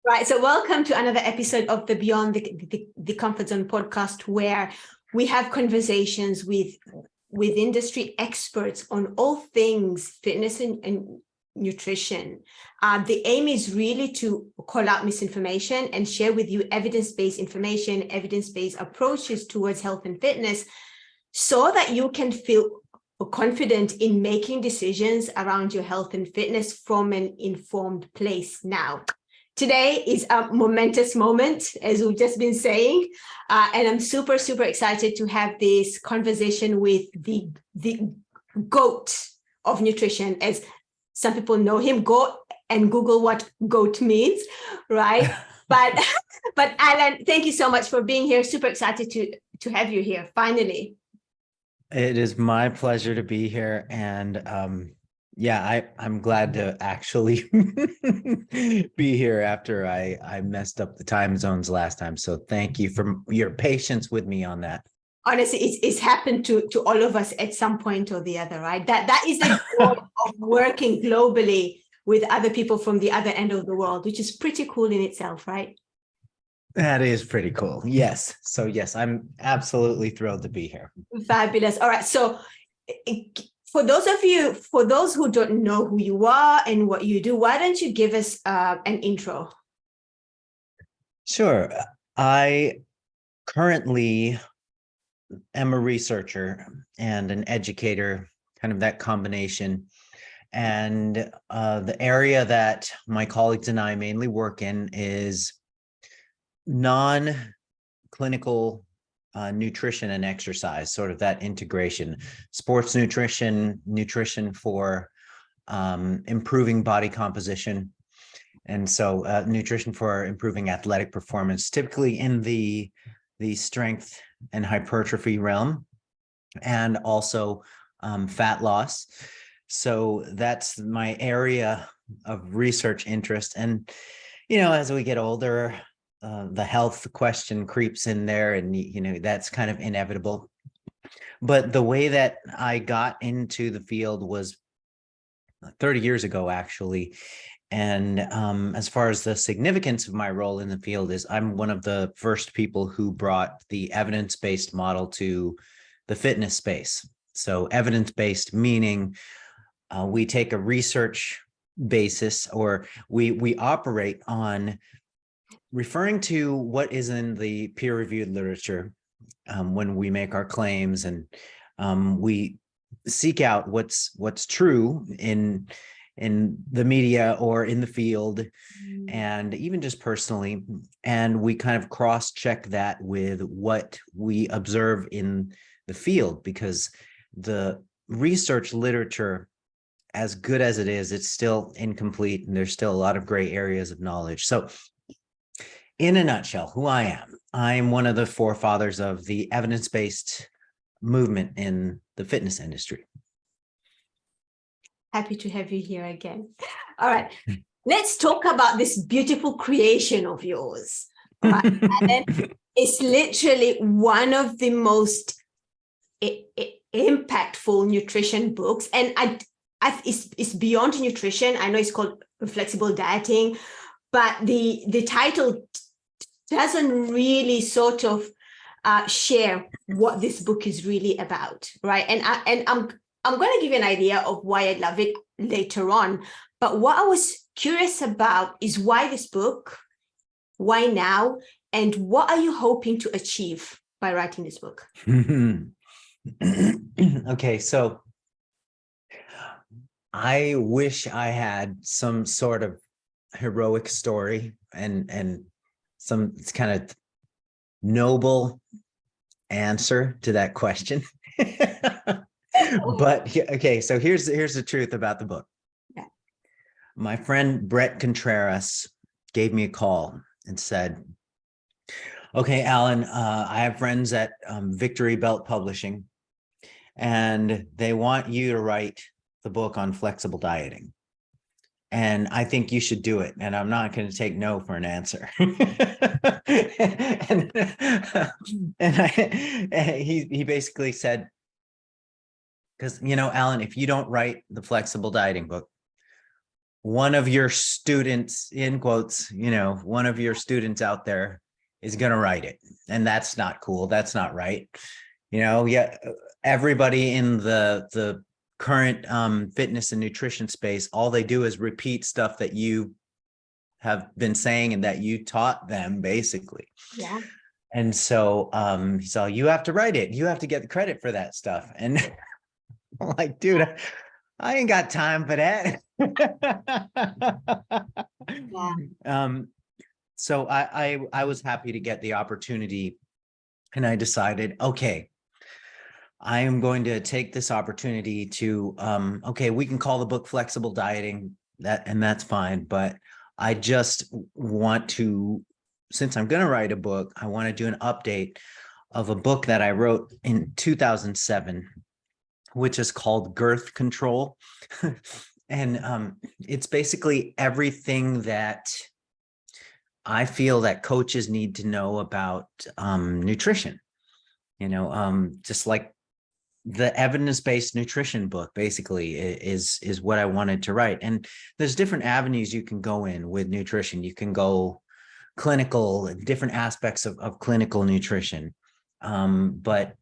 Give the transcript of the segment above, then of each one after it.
Right. So welcome to another episode of the Beyond the Comfort Zone podcast, where we have conversations with industry experts on all things fitness and nutrition. The aim is really to call out misinformation and share with you evidence-based information, evidence-based approaches towards health and fitness, so that you can feel confident in making decisions around your health and fitness from an informed place. Now, today is a momentous moment, as we've just been saying, and I'm super excited to have this conversation with the GOAT of nutrition, as some people know him. Go and Google what GOAT means, right? but Alan, thank you so much for being here. Super excited to have you here, finally. It is my pleasure to be here, and I'm glad to actually be here after I messed up the time zones last time. So thank you for your patience with me on that. Honestly, it's happened to all of us at some point or the other, right? That is the goal of working globally with other people from the other end of the world, which is pretty cool in itself, right? That is pretty cool. Yes. So yes, I'm absolutely thrilled to be here. Fabulous. All right. So for those who don't know who you are and what you do, why don't you give us an intro? Sure. I currently am a researcher and an educator, kind of that combination. And the area that my colleagues and I mainly work in is non-clinical nutrition and exercise, sort of that integration, sports nutrition, nutrition for improving body composition. And so nutrition for improving athletic performance, typically in the strength and hypertrophy realm, and also fat loss. So that's my area of research interest. And, as we get older, the health question creeps in there, and that's kind of inevitable. But the way that I got into the field was 30 years ago, actually. And as far as the significance of my role in the field is, I'm one of the first people who brought the evidence-based model to the fitness space. So evidence-based meaning we take a research basis, or we operate on referring to what is in the peer-reviewed literature when we make our claims, and we seek out what's true in the media or in the field, and even just personally, and we kind of cross-check that with what we observe in the field, because the research literature, as good as it is, it's still incomplete, and there's still a lot of gray areas of knowledge. So in a nutshell, who I am, I'm one of the forefathers of the evidence-based movement in the fitness industry. Happy to have you here again. All right, let's talk about this beautiful creation of yours. All right. And it's literally one of the most impactful nutrition books, and it's beyond nutrition. I know it's called Flexible Dieting, but the title doesn't really sort of share what this book is really about, right? And I'm going to give you an idea of why I love it later on. But what I was curious about is why this book, why now, and what are you hoping to achieve by writing this book? Okay, so I wish I had some sort of heroic story and some kind of noble answer to that question. But okay, so here's the truth about the book. Yeah. My friend Brett Contreras gave me a call and said, okay, Alan, I have friends at Victory Belt Publishing, and they want you to write the book on flexible dieting. And I think you should do it. And I'm not going to take no for an answer. He basically said, because, Alan, if you don't write the flexible dieting book, one of your students, in quotes, one of your students out there is going to write it. And that's not cool. That's not right. Yeah, everybody in the current fitness and nutrition space, all they do is repeat stuff that you have been saying and that you taught them, basically. Yeah. And so you have to write it. You have to get the credit for that stuff. And I'm like, dude, I ain't got time for that. Yeah. So I was happy to get the opportunity, and I decided, okay, I am going to take this opportunity to, okay, we can call the book Flexible Dieting, and that's fine. But I just want to, since I'm going to write a book, I want to do an update of a book that I wrote in 2007, which is called Girth Control. And it's basically everything that I feel that coaches need to know about nutrition, just like the evidence-based nutrition book basically is what I wanted to write. And there's different avenues you can go in with nutrition. You can go clinical, different aspects of clinical nutrition. But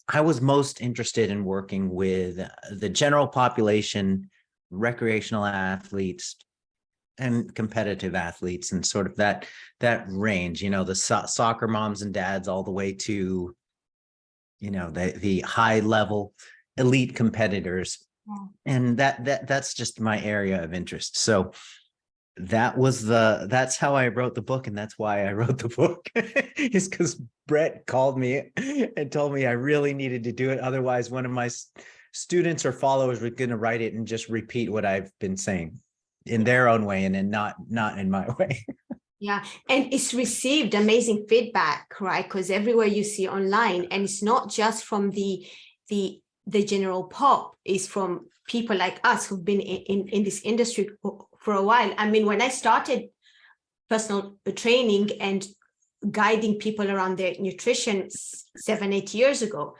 I was most interested in working with the general population, recreational athletes, and competitive athletes, and sort of that range, the soccer moms and dads, all the way to, the high level elite competitors. Yeah. And that's just my area of interest. So that's how I wrote the book. And that's why I wrote the book, is because Brett called me and told me I really needed to do it. Otherwise, one of my students or followers were going to write it and just repeat what I've been saying in their own way, and then not in my way. Yeah, and it's received amazing feedback, right? Because everywhere you see online, and it's not just from the general pop, it's from people like us who've been in this industry for a while. I mean, when I started personal training and guiding people around their nutrition 7-8 years ago,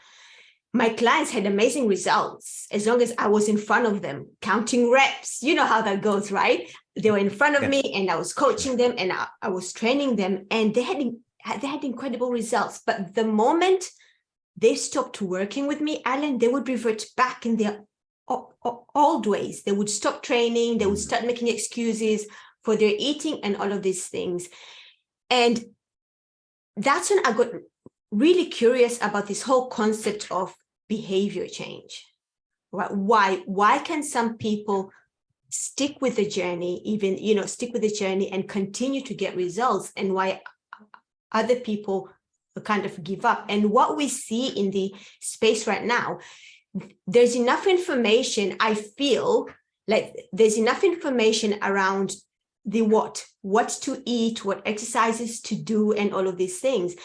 my clients had amazing results as long as I was in front of them, counting reps. You know how that goes, right? They were in front of me, and I was coaching them, and I was training them, and they had incredible results. But the moment they stopped working with me, Alan, they would revert back in their old ways. They would stop training. They would start making excuses for their eating and all of these things. And that's when I got really curious about this whole concept of behavior change. Right? Why can some people stick with the journey, and continue to get results, and why other people kind of give up? And what we see in the space right now, there's enough information. I feel like there's enough information around the what to eat, what exercises to do, and all of these things.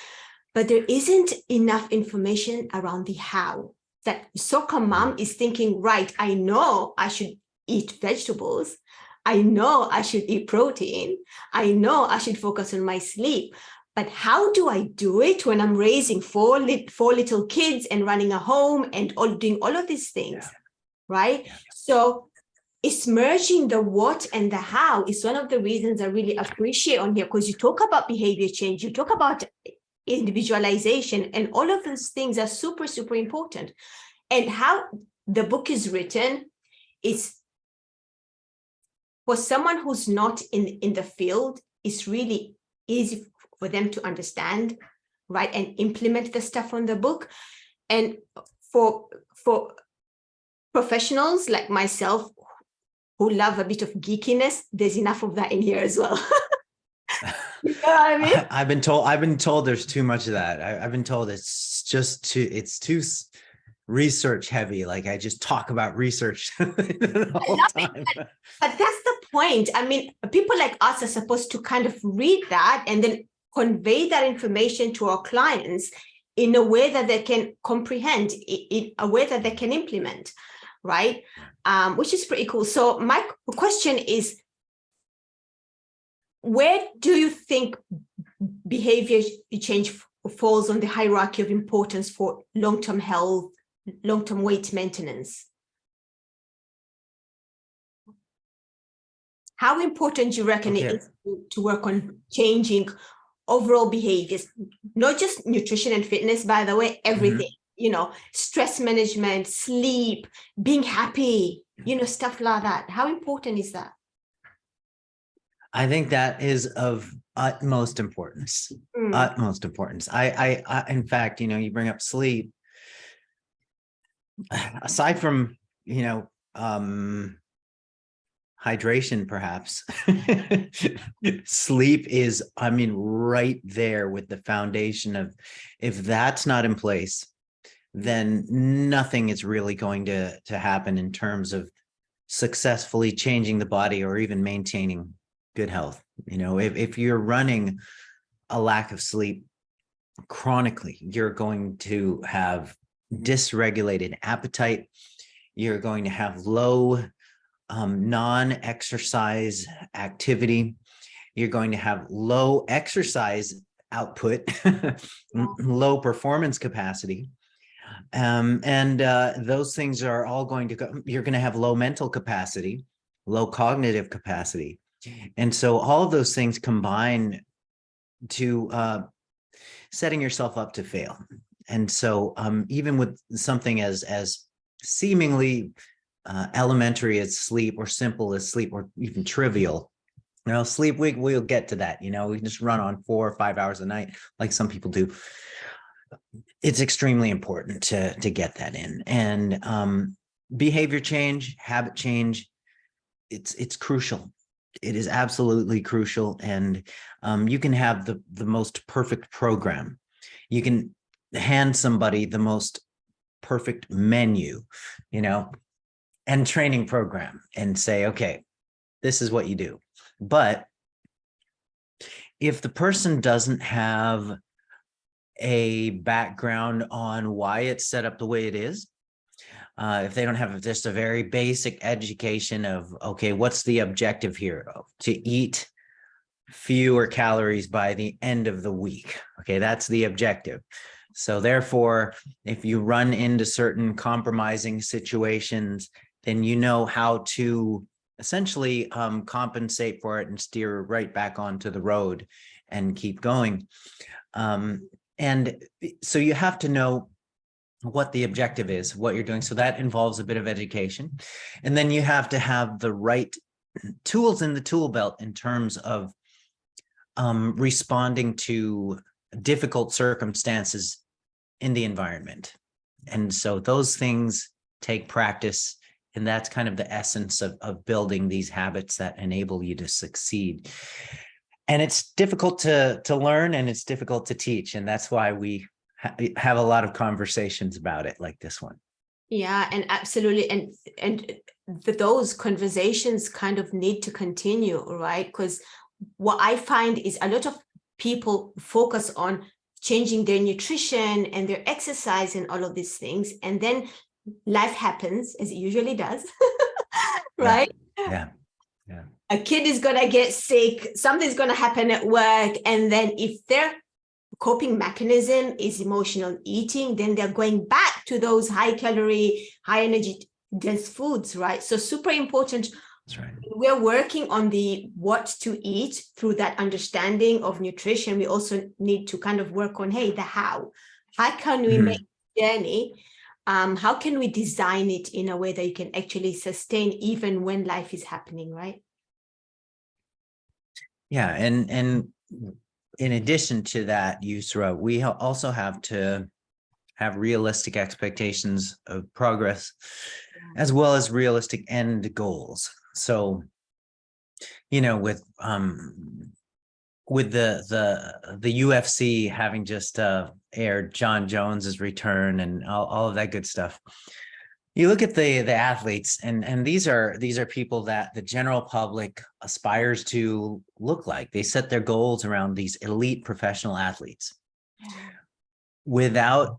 But there isn't enough information around the how. That soccer mom is thinking, right, I know I should eat vegetables. I know I should eat protein. I know I should focus on my sleep. But how do I do it when I'm raising four little kids and running a home and doing all of these things, right? Yeah. So it's merging the what and the how is one of the reasons I really appreciate on here, because you talk about behavior change, you talk about individualization, and all of those things are super, super important. And how the book is written is, for someone who's not in the field, it's really easy for them to understand, right, and implement the stuff on the book. And for professionals like myself who love a bit of geekiness, there's enough of that in here as well. You know what I mean? I've been told there's too much of that. I've been told it's too research heavy. Like I just talk about research the whole time. But that's the point. I mean, people like us are supposed to kind of read that and then convey that information to our clients in a way that they can comprehend, in a way that they can implement, right? Which is pretty cool. So my question is, where do you think behavior change falls on the hierarchy of importance for long-term health, long-term weight maintenance? How important do you reckon it Okay. is to work on changing overall behaviors, not just nutrition and fitness, by the way, everything, stress management, sleep, being happy, stuff like that. How important is that? I think that is of utmost importance. Mm. Utmost importance. I in fact, you bring up sleep. Aside from, hydration, perhaps, sleep is, right there with the foundation of, if that's not in place, then nothing is really going to happen in terms of successfully changing the body or even maintaining good health. If you're running a lack of sleep chronically, you're going to have dysregulated appetite. You're going to have low non-exercise activity. You're going to have low exercise output, low performance capacity. And those things are all going to go. You're going to have low mental capacity, low cognitive capacity. And so all of those things combine to setting yourself up to fail. And so even with something as seemingly elementary as sleep, or simple as sleep, or even trivial, sleep, we'll get to that. We can just run on 4 or 5 hours a night like some people do. It's extremely important to get that in. And behavior change, habit change, it's crucial. It is absolutely crucial. And you can have the most perfect program. You can hand somebody the most perfect menu, and training program, and say, okay, this is what you do. But if the person doesn't have a background on why it's set up the way it is, if they don't have just a very basic education of, okay, what's the objective here? To eat fewer calories by the end of the week. Okay, that's the objective. So therefore, if you run into certain compromising situations, then you know how to essentially compensate for it and steer right back onto the road and keep going. And so you have to know what the objective is, what you're doing. So that involves a bit of education. And then you have to have the right tools in the tool belt in terms of responding to difficult circumstances in the environment. And so those things take practice. And that's kind of the essence of building these habits that enable you to succeed. And it's difficult to learn, and it's difficult to teach. And that's why we have a lot of conversations about it, like this one. Yeah, and absolutely. And those conversations kind of need to continue, right? Because what I find is a lot of people focus on changing their nutrition and their exercise and all of these things. And then life happens, as it usually does, right? Yeah. A kid is going to get sick, something's going to happen at work. And then if their coping mechanism is emotional eating, then they're going back to those high calorie, high energy dense foods, right? So super important. That's right. We're working on the what to eat through that understanding of nutrition. We also need to kind of work on, hey, the how. How can we make the journey? How can we design it in a way that you can actually sustain even when life is happening, right? Yeah, and in addition to that, Yusra, we also have to have realistic expectations of progress, as well as realistic end goals. So, with the UFC having just aired John Jones's return and all of that good stuff, you look at the athletes, and these are people that the general public aspires to look like. They set their goals around these elite professional athletes without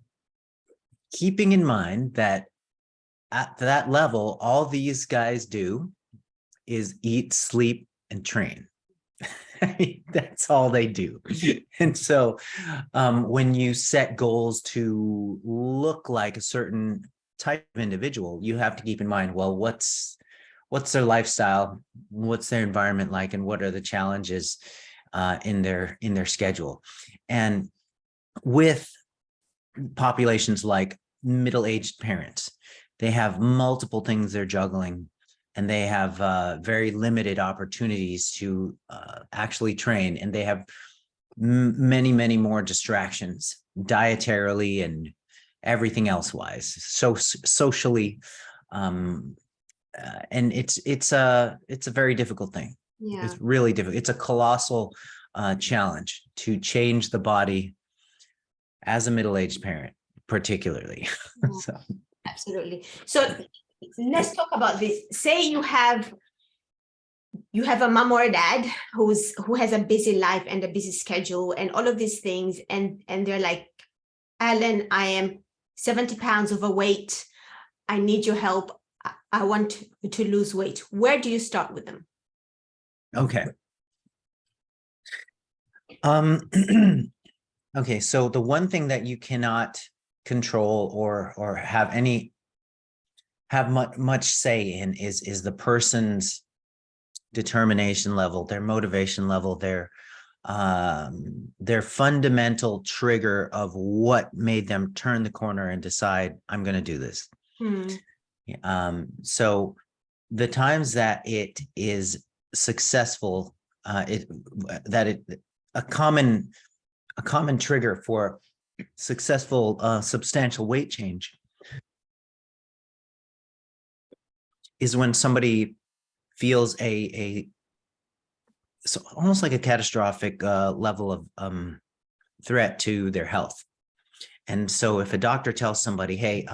keeping in mind that at that level, all these guys do is eat, sleep, and train. That's all they do. And so when you set goals to look like a certain type of individual, you have to keep in mind, well, what's what's their lifestyle, what's their environment like, and what are the challenges in their schedule. And with populations like middle-aged parents, they have multiple things they're juggling, and they have very limited opportunities to actually train, and they have many more distractions dietarily and everything else wise, so socially, and it's a very difficult thing. Yeah. It's really difficult. It's a colossal challenge to change the body as a middle-aged parent, particularly. Yeah. So. Absolutely. So let's talk about this. Say you have a mom or a dad who has a busy life and a busy schedule and all of these things, and they're like, Alan, I am 70 pounds overweight. I need your help. I want to lose weight. Where do you start with them? Okay. Okay, so the one thing that you cannot control or have much say in is the person's determination level, their motivation level, their fundamental trigger of what made them turn the corner and decide, I'm going to do this. So the times that it is successful, a common trigger for successful substantial weight change is when somebody feels so almost like a catastrophic level of threat to their health. And so if a doctor tells somebody, hey,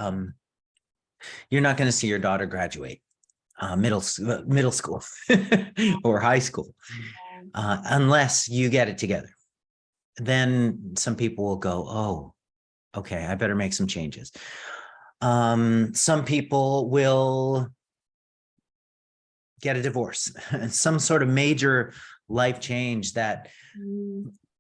you're not going to see your daughter graduate middle school or high school unless you get it together, then some people will go, oh, okay, I better make some changes. Some people will get a divorce, some sort of major life change that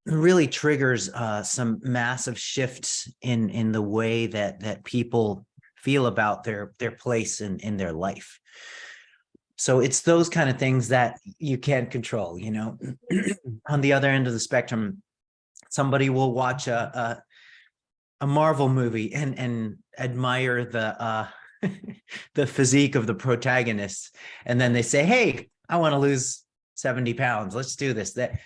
really triggers some massive shifts in the way that people feel about their place in their life. So it's those kind of things that you can't control, you know. On the other end of the spectrum, somebody will watch a Marvel movie and admire the the physique of the protagonists, and then they say, hey, I want to lose 70 pounds, let's do this. That,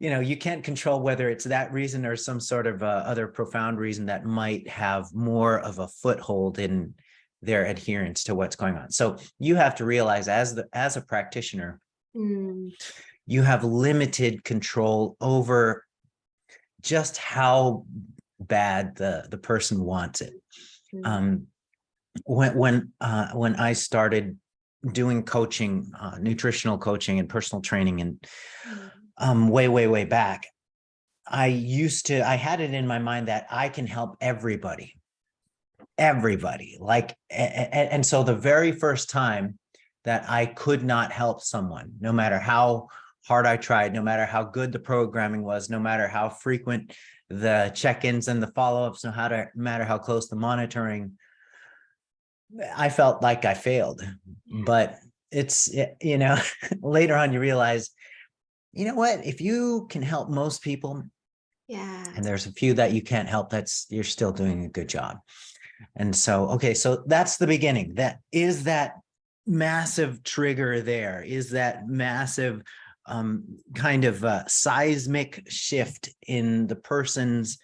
you know, you can't control whether it's that reason or some sort of other profound reason that might have more of a foothold in their adherence to what's going on. So you have to realize as a practitioner, you have limited control over just how bad the person wants it. When I started doing coaching, nutritional coaching and personal training, and way back, I had it in my mind that I can help everybody, like, and so the very first time that I could not help someone, no matter how hard I tried, no matter how good the programming was, no matter how frequent the check-ins and the follow-ups, no matter how close the monitoring, I felt like I failed. But it's, you know, later on you realize, you know what, if you can help most people, and there's a few that you can't help, you're still doing a good job. And so, okay, so that's the beginning. That is that massive trigger there, is that massive kind of seismic shift in the person's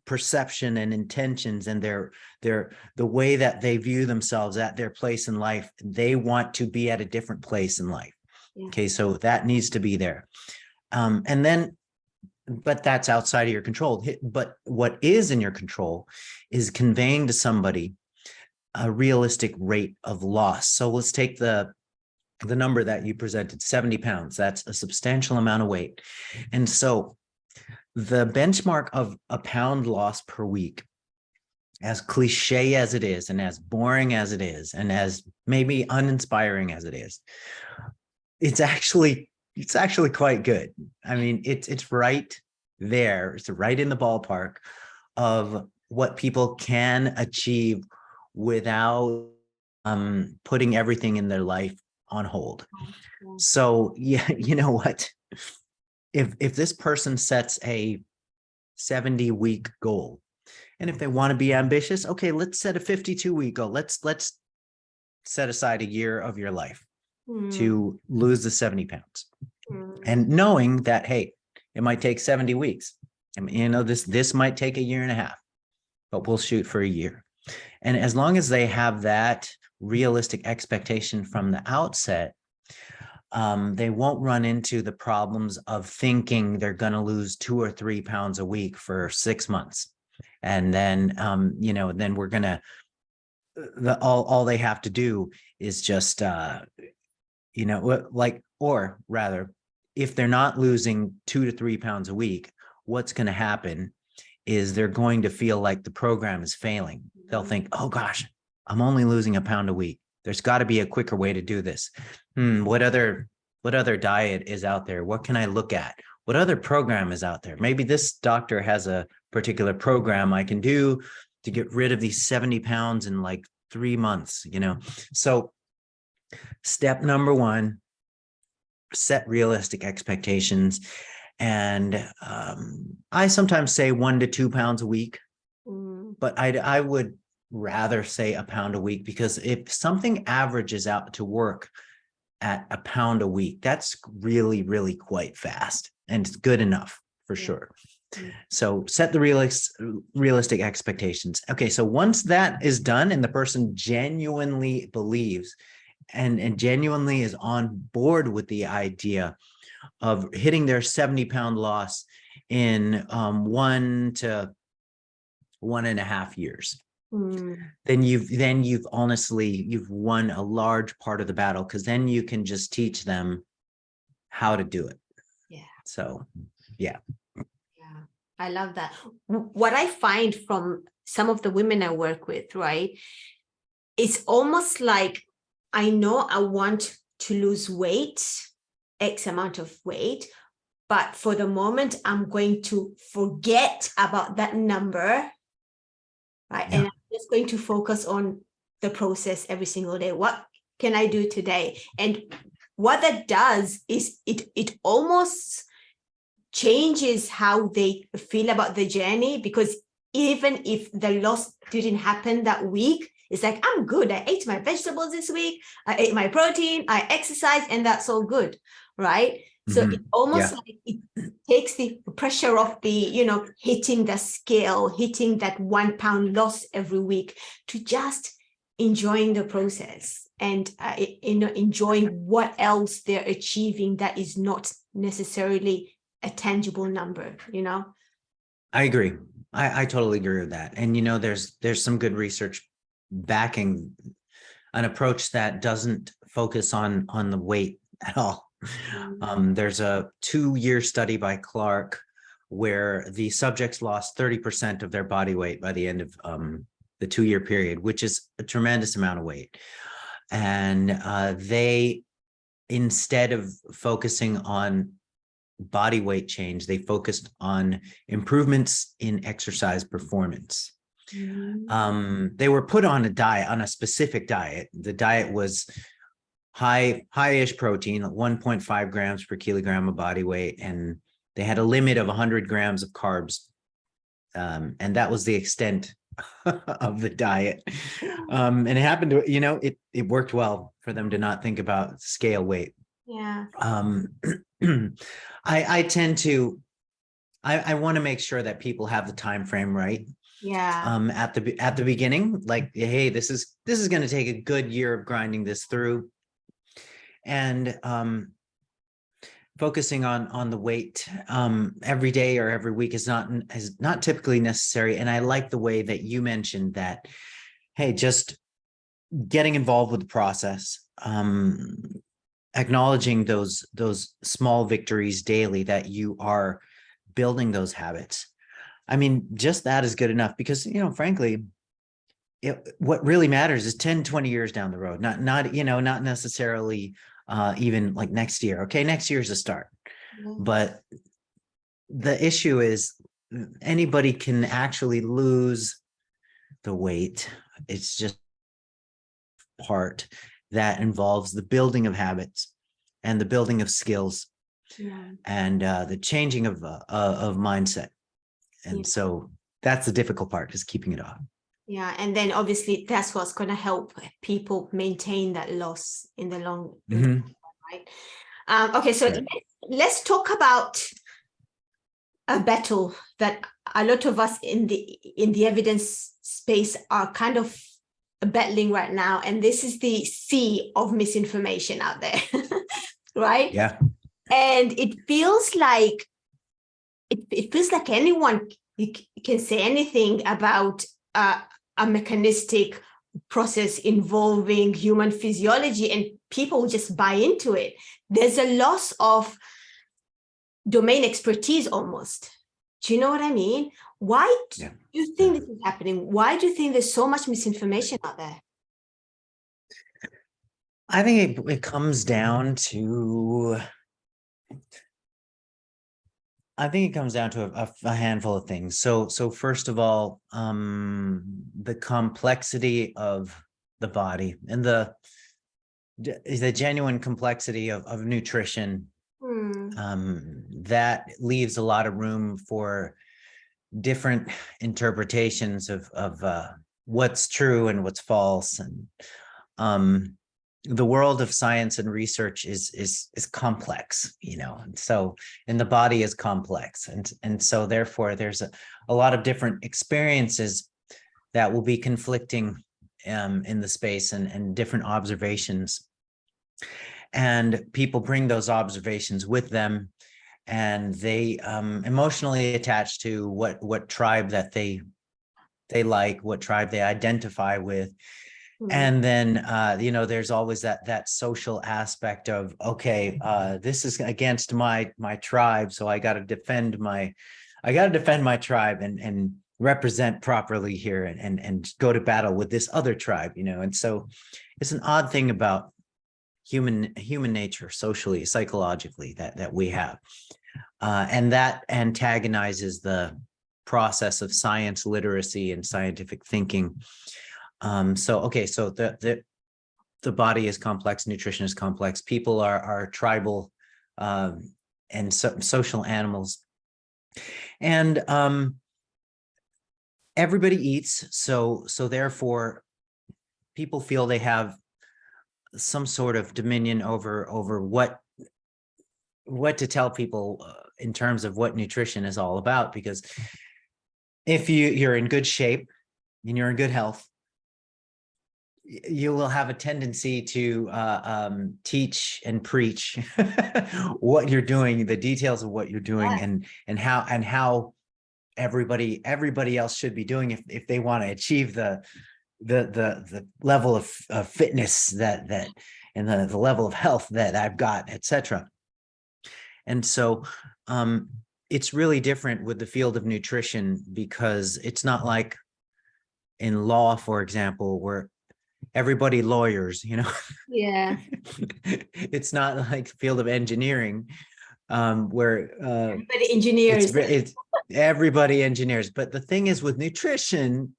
perception and intentions and the way that they view themselves at their place in life. They want to be at a different place in life. Okay, so that needs to be there. And then, but that's outside of your control. But what is in your control is conveying to somebody a realistic rate of loss. So let's take the number that you presented, 70 pounds. That's a substantial amount of weight. And so the benchmark of a pound loss per week, as cliche as it is, and as boring as it is, and as maybe uninspiring as it is, it's actually quite good. I mean, it's right there. It's right in the ballpark of what people can achieve without putting everything in their life on hold. Yeah. So yeah, you know what? If this person sets a 70-week goal, and if they want to be ambitious, okay, let's set a 52-week goal. Let's set aside a year of your life to lose the 70 pounds. And knowing that, hey, it might take 70 weeks. I mean, you know, this might take a year and a half, but we'll shoot for a year. And as long as they have that realistic expectation from the outset, they won't run into the problems of thinking they're going to lose 2 or 3 pounds a week for 6 months. And then, you know, then we're going to, all they have to do is just, you know, like, or rather, if they're not losing 2 to 3 pounds a week, what's going to happen is they're going to feel like the program is failing. They'll think, oh gosh, I'm only losing a pound a week. There's got to be a quicker way to do this. What other diet is out there? What can I look at? What other program is out there? Maybe this doctor has a particular program I can do to get rid of these 70 pounds in like 3 months, you know? So step number 1, set realistic expectations. And I sometimes say 1 to 2 pounds a week, but I would rather say a pound a week, because if something averages out to work at a pound a week, that's really, really quite fast, and it's good enough for sure. So set the realistic expectations. Okay, so once that is done and the person genuinely believes and genuinely is on board with the idea of hitting their 70-pound loss in 1 to 1.5 years, then you've honestly, you've won a large part of the battle, because then you can just teach them how to do it. Yeah. So, yeah. Yeah, I love that. What I find from some of the women I work with, right, it's almost like, I know I want to lose weight, X amount of weight, but for the moment, I'm going to forget about that number, right? Yeah. And I'm just going to focus on the process every single day. What can I do today? And what that does is it almost changes how they feel about the journey, because even if the loss didn't happen that week, it's like, I'm good. I ate my vegetables this week. I ate my protein. I exercised, and that's all good, right? So it almost like it takes the pressure off the, you know, hitting the scale, hitting that 1 pound loss every week, to just enjoying the process and, you know, enjoying what else they're achieving that is not necessarily a tangible number, you know? I agree. I totally agree with that. And, you know, there's some good research backing an approach that doesn't focus on the weight at all. There's a 2-year study by Clark where the subjects lost 30% of their body weight by the end of the 2-year period, which is a tremendous amount of weight. And they, instead of focusing on body weight change, they focused on improvements in exercise performance. They were put on a diet, on a specific diet. The diet was high-ish protein, 1.5 grams per kilogram of body weight, and they had a limit of 100 grams of carbs. And that was the extent of the diet. And it happened to, you know, it worked well for them to not think about scale weight. Yeah. I tend to, I want to make sure that people have the time frame right. Yeah. At the beginning, like, hey, this is going to take a good year of grinding this through, and focusing on the weight every day or every week is not typically necessary. And I like the way that you mentioned that, hey, just getting involved with the process, acknowledging those small victories daily, that you are building those habits. I mean, just that is good enough, because, you know, frankly, what really matters is 10, 20 years down the road, not, you know, not necessarily even like next year. Okay, next year is a start. But the issue is anybody can actually lose the weight. It's just part that involves the building of habits and the building of skills and the changing of mindset. And so that's the difficult part, is keeping it off. Yeah, and then obviously that's what's going to help people maintain that loss in the long run, right? Okay, so let's talk about a battle that a lot of us in the evidence space are kind of battling right now, and this is the sea of misinformation out there, right? Yeah. And it feels like anyone can say anything about a mechanistic process involving human physiology, and people just buy into it. There's a loss of domain expertise almost. Do you know what I mean? Why do you think this is happening? Why do you think there's so much misinformation out there? I think it comes down to a handful of things. So first of all, the complexity of the body and the genuine complexity of nutrition, that leaves a lot of room for different interpretations of what's true and what's false. And the world of science and research is complex, and so, and the body is complex. And so therefore there's a lot of different experiences that will be conflicting in the space, and different observations. And people bring those observations with them, and they emotionally attach to what tribe that they like, what tribe they identify with. And then, there's always that social aspect of, okay, this is against my tribe, so I got to defend my tribe and represent properly here, and go to battle with this other tribe, And so it's an odd thing about human nature, socially, psychologically, that we have, and that antagonizes the process of science literacy and scientific thinking. So the body is complex, nutrition is complex. People are tribal and social animals, and everybody eats. So therefore, people feel they have some sort of dominion over what to tell people in terms of what nutrition is all about. Because if you're in good shape and you're in good health, you will have a tendency to teach and preach what you're doing, the details of what you're doing, and how everybody else should be doing if they want to achieve the level of fitness that and the level of health that I've got, etc. And so it's really different with the field of nutrition, because it's not like in law, for example, where everybody lawyers, Yeah. It's not like the field of engineering, where everybody engineers. It's everybody engineers. But the thing is, with nutrition,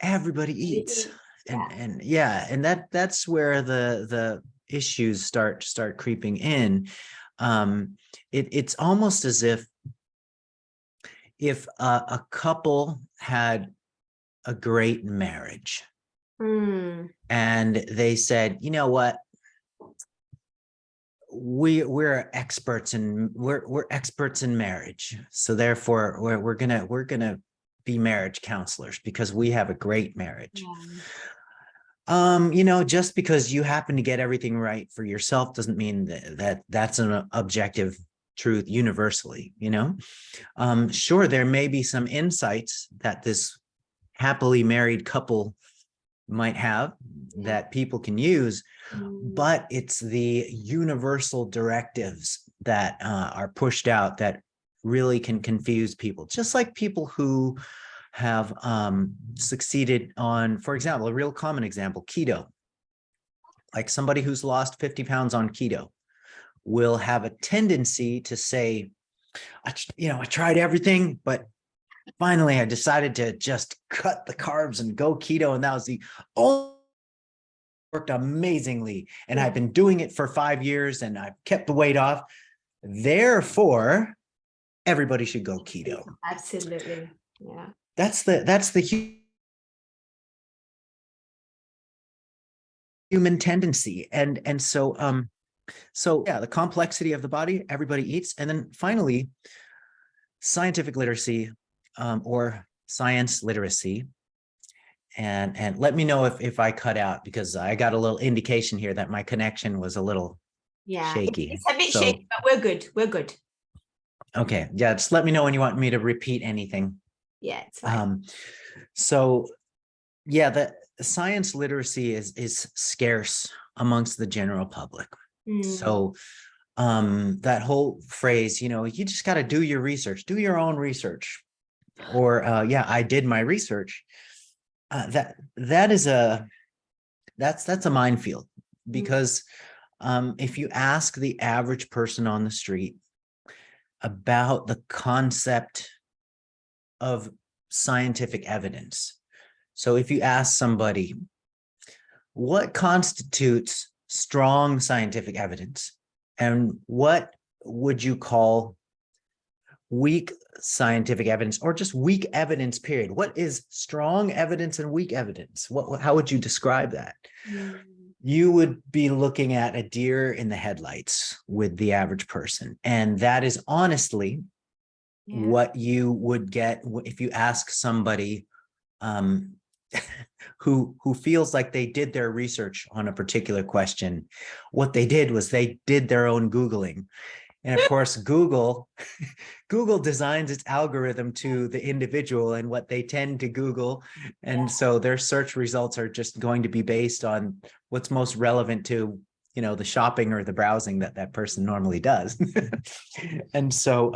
everybody eats. And that's where the issues start creeping in. It's almost as if a couple had a great marriage, and they said, you know what, we're experts in marriage, so therefore we're gonna be marriage counselors because we have a great marriage. Just because you happen to get everything right for yourself doesn't mean that's an objective truth universally. Sure, there may be some insights that this happily married couple might have that people can use, but it's the universal directives that are pushed out that really can confuse people. Just like people who have succeeded on, for example, a real common example, keto. Like somebody who's lost 50 pounds on keto will have a tendency to say, I tried everything, but finally I decided to just cut the carbs and go keto, and that was the only worked amazingly, and I've been doing it for 5 years and I've kept the weight off. Therefore, everybody should go keto. Absolutely. Yeah. That's the human tendency. And so yeah, the complexity of the body, everybody eats. And then finally, scientific literacy, or science literacy. And let me know if I cut out, because I got a little indication here that my connection was a little shaky. It's a bit shaky, but we're good. We're good. Okay. Yeah. Just let me know when you want me to repeat anything. Yeah, it's fine. So yeah, the science literacy is scarce amongst the general public. So that whole phrase, you just got to do your research, do your own research, or yeah, I did my research. That's a minefield, because if you ask the average person on the street about the concept of scientific evidence, so if you ask somebody, what constitutes strong scientific evidence, and what would you call weak scientific evidence, or just weak evidence, period? What is strong evidence and weak evidence? How would you describe that? You would be looking at a deer in the headlights with the average person. And that is honestly what you would get if you ask somebody who feels like they did their research on a particular question. What they did was they did their own Googling. And of course, Google designs its algorithm to the individual and what they tend to Google. And so their search results are just going to be based on what's most relevant to, the shopping or the browsing that person normally does. And so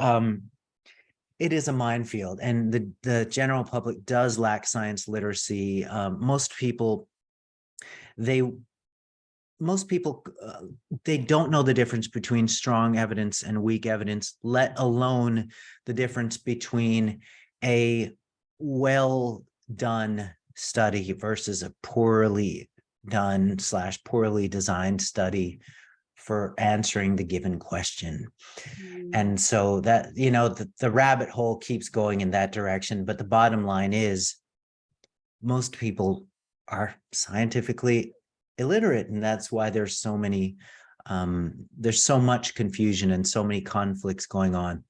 it is a minefield, and the general public does lack science literacy. Most people, they don't know the difference between strong evidence and weak evidence, let alone the difference between a well done study versus a poorly done / poorly designed study for answering the given question. And so that, the rabbit hole keeps going in that direction. But the bottom line is, most people are scientifically illiterate, and that's why there's so much confusion and so many conflicts going on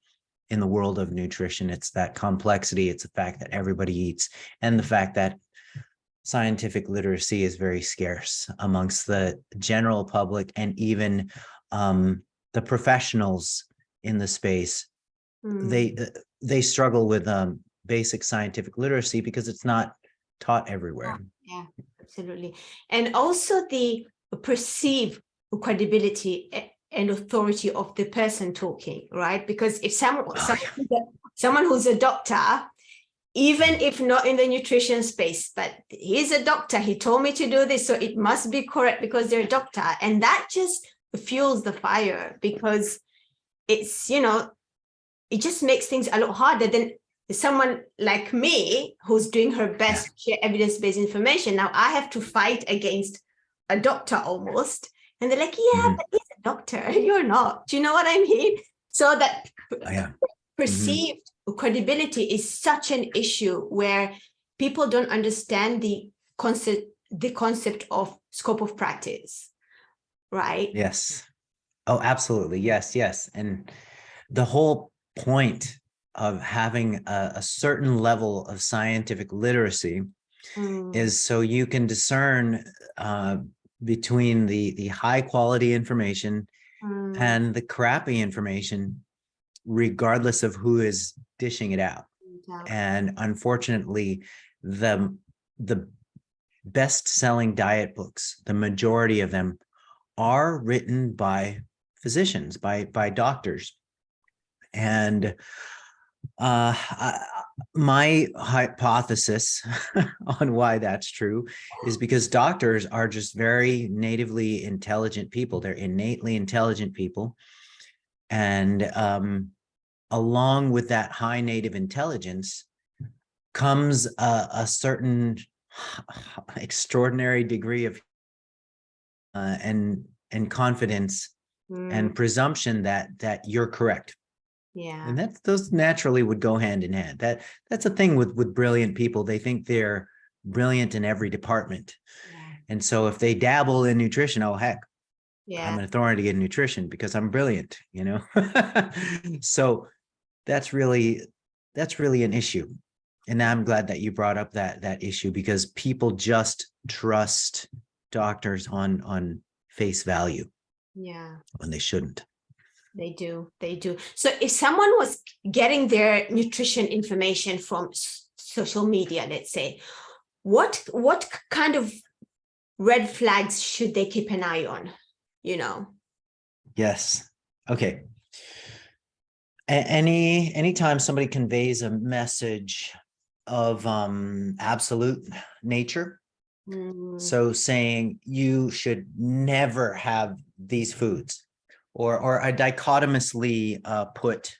in the world of nutrition. It's that complexity, it's the fact that everybody eats, and the fact that scientific literacy is very scarce amongst the general public, and even the professionals in the space. They struggle with basic scientific literacy because it's not taught everywhere. Yeah, absolutely. And also the perceived credibility and authority of the person talking, right? Because if someone who's a doctor, even if not in the nutrition space, but he's a doctor, he told me to do this, so it must be correct because they're a doctor. And that just fuels the fire, because it's, it just makes things a lot harder than someone like me who's doing her best to share evidence-based information. Now I have to fight against a doctor almost. And they're like, but he's a doctor, you're not. Do you know what I mean? So that perceived credibility is such an issue, where people don't understand the concept of scope of practice, right? Yes. Oh, absolutely. Yes. And the whole point of having a certain level of scientific literacy is so you can discern between the high quality information and the crappy information, regardless of who is dishing it out. And unfortunately, the best-selling diet books, the majority of them are written by physicians, by doctors. And my hypothesis on why that's true is because doctors are just very natively intelligent people. They're innately intelligent people. And along with that high native intelligence comes a certain extraordinary degree of and confidence and presumption that you're correct. Yeah. And those naturally would go hand in hand. That's a thing with brilliant people. They think they're brilliant in every department. Yeah. And so if they dabble in nutrition, oh heck, Yeah. I'm an authority in nutrition because I'm brilliant, So that's really an issue. And I'm glad that you brought up that issue, because people just trust doctors on face value. Yeah. When they shouldn't. They do. So if someone was getting their nutrition information from social media, let's say, what kind of red flags should they keep an eye on? Yes. Okay. Anytime somebody conveys a message of absolute nature, so saying you should never have these foods, or a dichotomously put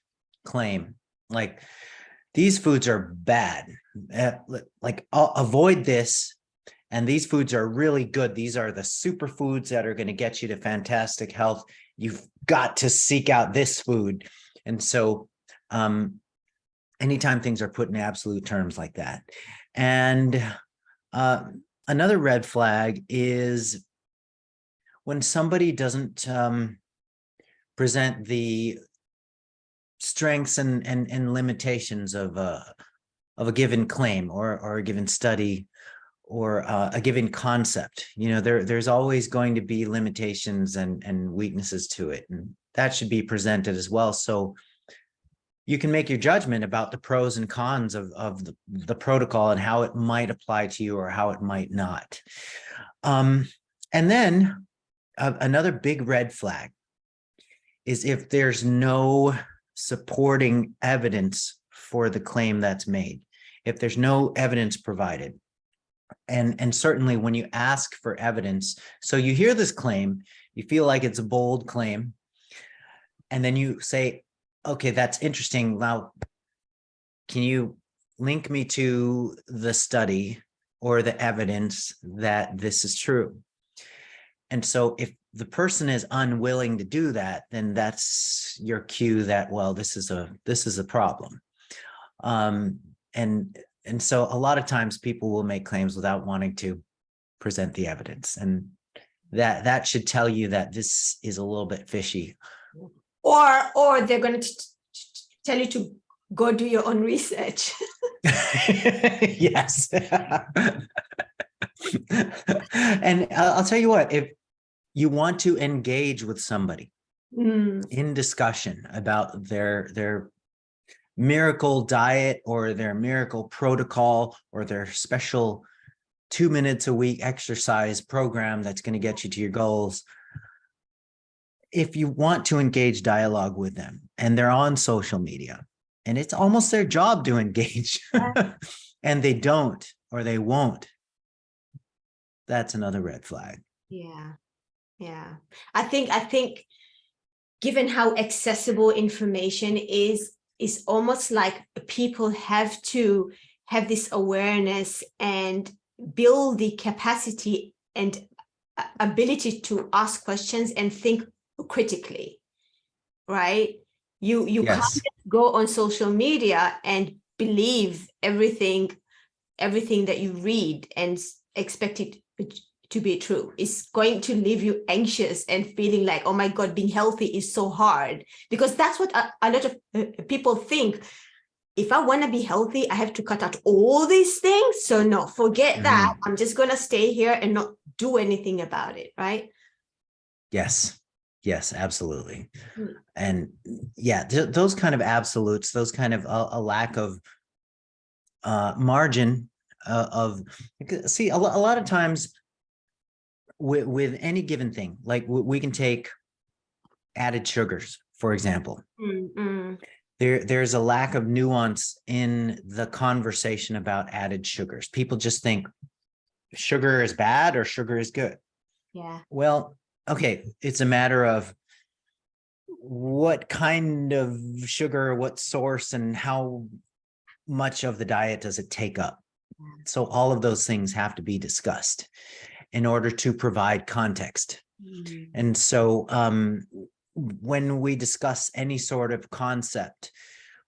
claim like these foods are bad, like avoid this, and these foods are really good. These are the superfoods that are going to get you to fantastic health. You've got to seek out this food. And so anytime things are put in absolute terms like that. And another red flag is when somebody doesn't present the strengths and limitations of a given claim or a given study or a given concept. There's always going to be limitations and weaknesses to it, and that should be presented as well. So you can make your judgment about the pros and cons of the protocol and how it might apply to you or how it might not. And then another big red flag is if there's no supporting evidence for the claim that's made, if there's no evidence provided. And certainly when you ask for evidence, so you hear this claim, you feel like it's a bold claim, and then you say, okay, that's interesting. Now, can you link me to the study or the evidence that this is true? And so if the person is unwilling to do that, then that's your cue that, well, this is a problem. And so a lot of times people will make claims without wanting to present the evidence. And that should tell you that this is a little bit fishy. Or they're going to tell you to go do your own research. Yes. And I'll tell you what, if you want to engage with somebody in discussion about their miracle diet or their miracle protocol or their special 2 minutes a week exercise program that's going to get you to your goals, if you want to engage dialogue with them and they're on social media and it's almost their job to engage and they don't or they won't, that's another red flag. Yeah. I think given how accessible information is almost like people have to have this awareness and build the capacity and ability to ask questions and think critically, right? You Yes. can't go on social media and believe everything that you read and expect it to be true. It's going to leave you anxious and feeling like, oh my God, being healthy is so hard, because that's what a lot of people think. If I want to be healthy, I have to cut out all these things. So no, forget that. I'm just going to stay here and not do anything about it, right? Yes, absolutely. And yeah, those kind of absolutes, those kind of a lack of margin see, a lot of times with any given thing, like we can take added sugars, for example. There's a lack of nuance in the conversation about added sugars. People just think sugar is bad or sugar is good. Yeah. Well, okay, it's a matter of what kind of sugar, what source, and how much of the diet does it take up. So all of those things have to be discussed. in order to provide context. And so when we discuss any sort of concept,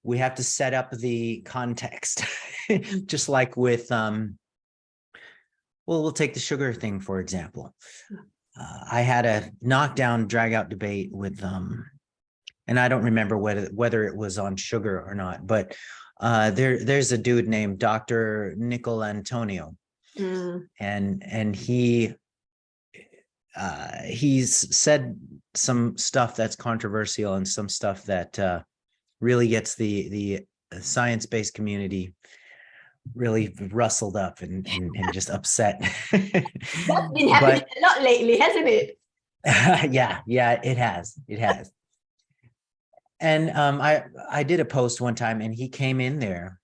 we have to set up the context, just like with, well, we'll take the sugar thing, for example. I had a knockdown, drag out debate with, and I don't remember whether it was on sugar or not, but there's a dude named Dr. Nicol Antonio, and he's said some stuff that's controversial and some stuff that really gets the science-based community really rustled up and just upset. That's been happening a lot lately, hasn't it? Yeah, it has. And I did a post one time, and he came in there,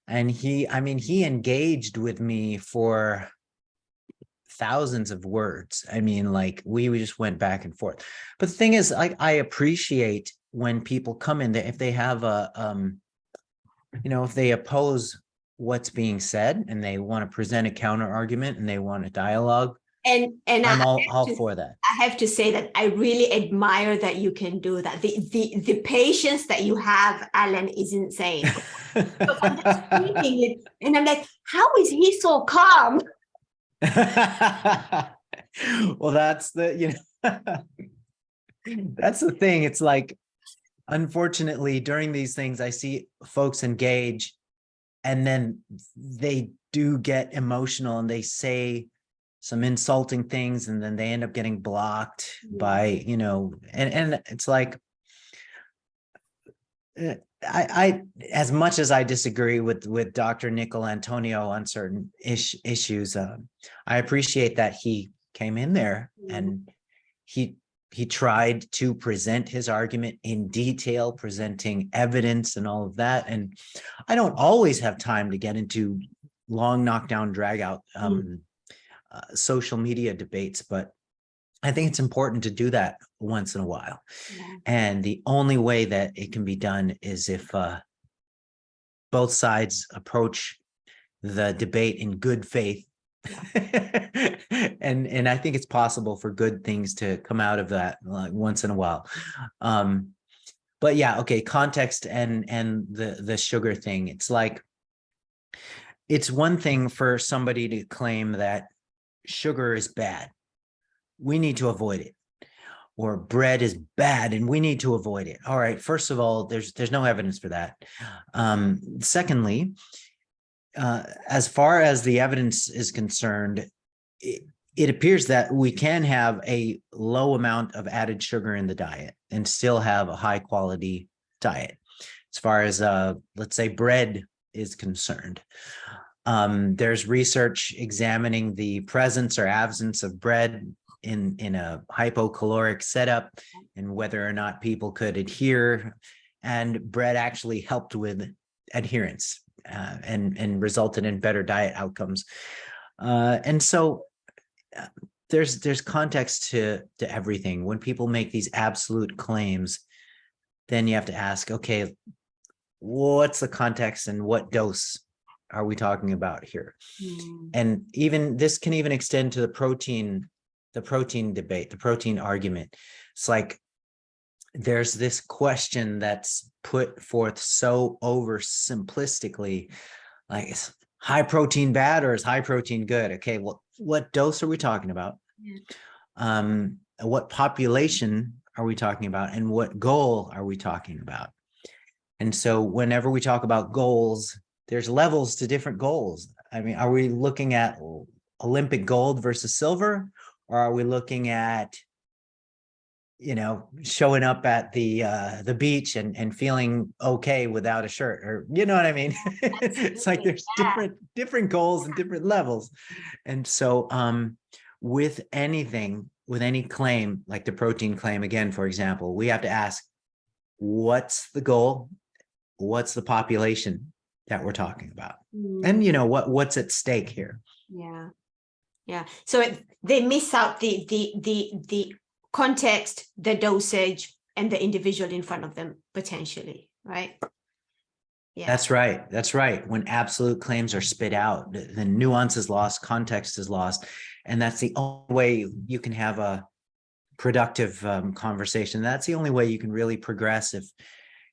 and he engaged with me for thousands of words. I mean, like we just went back and forth. But the thing is, I appreciate when people come in there, if they have if they oppose what's being said and they want to present a counter argument and they want a dialogue. And I'm all for that. I have to say that I really admire that you can do that. The patience that you have, Alan, is insane. Because I'm just reading it and I'm like, how is he so calm? Well, that's the that's the thing. It's like, unfortunately, during these things, I see folks engage, and then they do get emotional and they say some insulting things, and then they end up getting blocked by, and it's like, I as much as I disagree with Dr. Nicol Antonio on certain issues, I appreciate that he came in there and he tried to present his argument in detail, presenting evidence and all of that. And I don't always have time to get into long knockdown, drag out social media debates, but I think it's important to do that once in a while. Yeah. And the only way that it can be done is if both sides approach the debate in good faith. Yeah. and I think it's possible for good things to come out of that, like, once in a while. But yeah, okay, context and the sugar thing. It's like, it's one thing for somebody to claim that sugar is bad, we need to avoid it, or bread is bad and we need to avoid it. All right, first of all, there's no evidence for that. Secondly, as far as the evidence is concerned, it appears that we can have a low amount of added sugar in the diet and still have a high quality diet. As far as let's say bread is concerned, there's research examining the presence or absence of bread in a hypocaloric setup and whether or not people could adhere, and bread actually helped with adherence and resulted in better diet outcomes. And so there's context to everything. When people make these absolute claims, then you have to ask, okay, what's the context and what dose are we talking about here? And even this can even extend to the protein debate, the protein argument. It's like, there's this question that's put forth so oversimplistically, like, is high protein bad or is high protein good? Okay, well, what dose are we talking about? What population are we talking about? And what goal are we talking about? And so whenever we talk about goals, there's levels to different goals. I mean, are we looking at Olympic gold versus silver? Or are we looking at, showing up at the beach and feeling okay without a shirt, or you know what I mean? It's like there's different goals and different levels. And so with any claim, like the protein claim, again, for example, we have to ask, what's the goal? What's the population that we're talking about? And what's at stake here? Yeah. So they miss out the context, the dosage, and the individual in front of them, potentially, right? Yeah. That's right. That's right. When absolute claims are spit out, the nuance is lost, context is lost. And that's the only way you can have a productive conversation. That's the only way you can really progress, if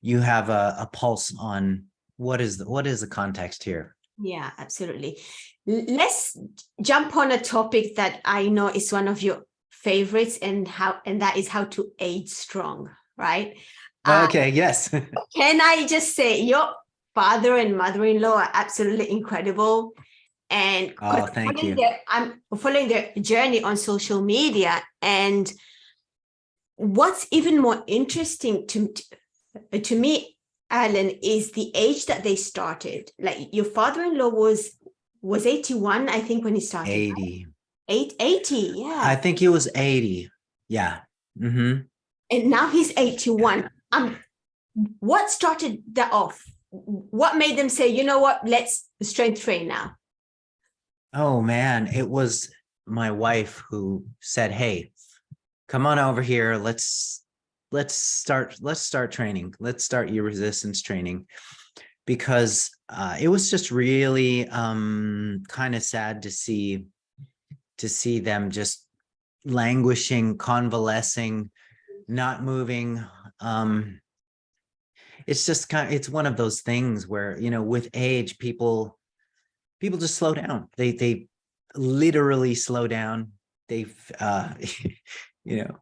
you have a pulse on what is the context here. Yeah, absolutely. Let's jump on a topic that I know is one of your favorites, and that is how to age strong, right? Okay, yes. Can I just say your father and mother-in-law are absolutely incredible. And Oh, thank you. I'm following their journey on social media. And what's even more interesting to me, Alan, is the age that they started. Like your father-in-law was 81, I think, when he started. 80. Right? 80, yeah. I think he was 80. Yeah. Mm-hmm. And now he's 81. What started that off? What made them say, you know what, let's strength train now? Oh man, it was my wife who said, "Hey, come on over here. Let's start training. Let's start your resistance training." Because it was just really kind of sad to see them just languishing, convalescing, not moving. It's just it's one of those things where, with age, people just slow down. They literally slow down. They've you know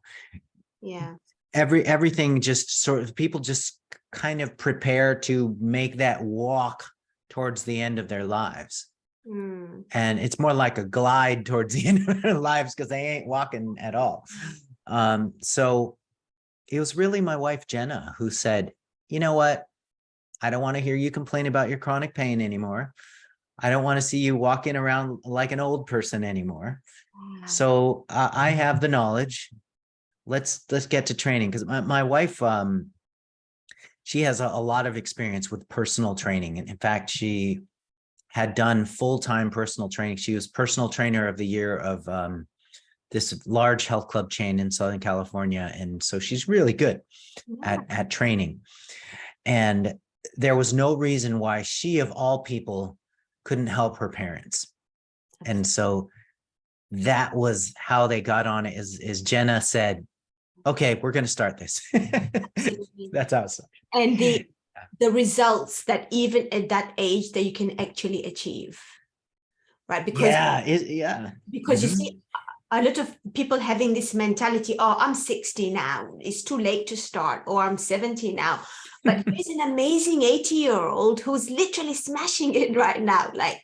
Yeah. everything just sort of, people just kind of prepare to make that walk towards the end of their lives. And it's more like a glide towards the end of their lives, because they ain't walking at all. So it was really my wife, Jenna, who said, you know what? I don't want to hear you complain about your chronic pain anymore. I don't want to see you walking around like an old person anymore. So I have the knowledge. Let's get to training, because my wife, she has a lot of experience with personal training. And in fact, she had done full-time personal training. She was personal trainer of the year of this large health club chain in Southern California. And so she's really good at training. And there was no reason why she, of all people, couldn't help her parents. And so that was how they got on it, is Jenna said, okay, we're going to start this. That's awesome. And the results that even at that age that you can actually achieve, right? Because because you see a lot of people having this mentality, oh, I'm 60 now, it's too late to start, or I'm 70 now. But there's an amazing 80-year-old who's literally smashing it right now. Like,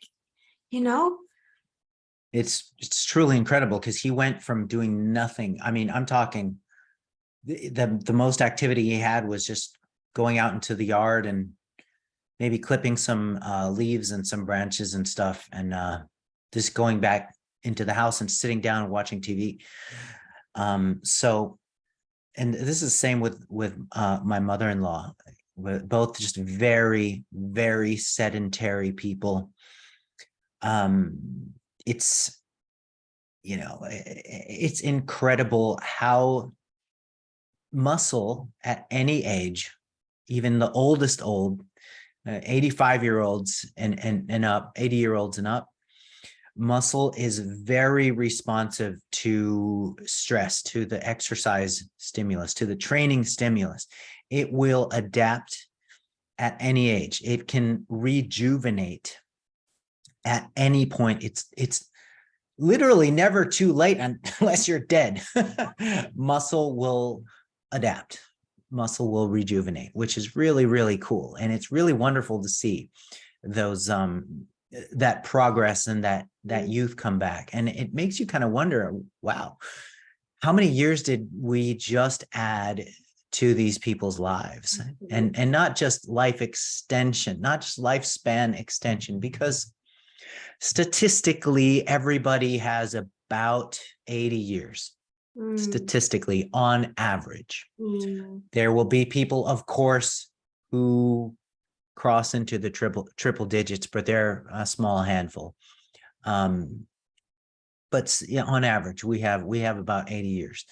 it's truly incredible, because he went from doing nothing. I mean, I'm talking the most activity he had was just going out into the yard and maybe clipping some leaves and some branches and stuff, and just going back into the house and sitting down and watching TV. So, and this is the same with my mother-in-law. We're both just very, very sedentary people. It's, it's incredible how muscle at any age, even the oldest 85-year-olds and up, 80-year-olds and up, muscle is very responsive to stress, to the exercise stimulus, to the training stimulus. It will adapt at any age. It can rejuvenate at any point. It's literally never too late unless you're dead. Muscle will adapt. Muscle will rejuvenate, which is really, really cool. And it's really wonderful to see those that progress and that youth come back. And it makes you kind of wonder, wow, how many years did we just add to these people's lives? And not just life extension, not just lifespan extension, because statistically everybody has about 80 years. Statistically, on average. There will be people, of course, who cross into the triple digits, but they're a small handful. But on average, we have about 80 years.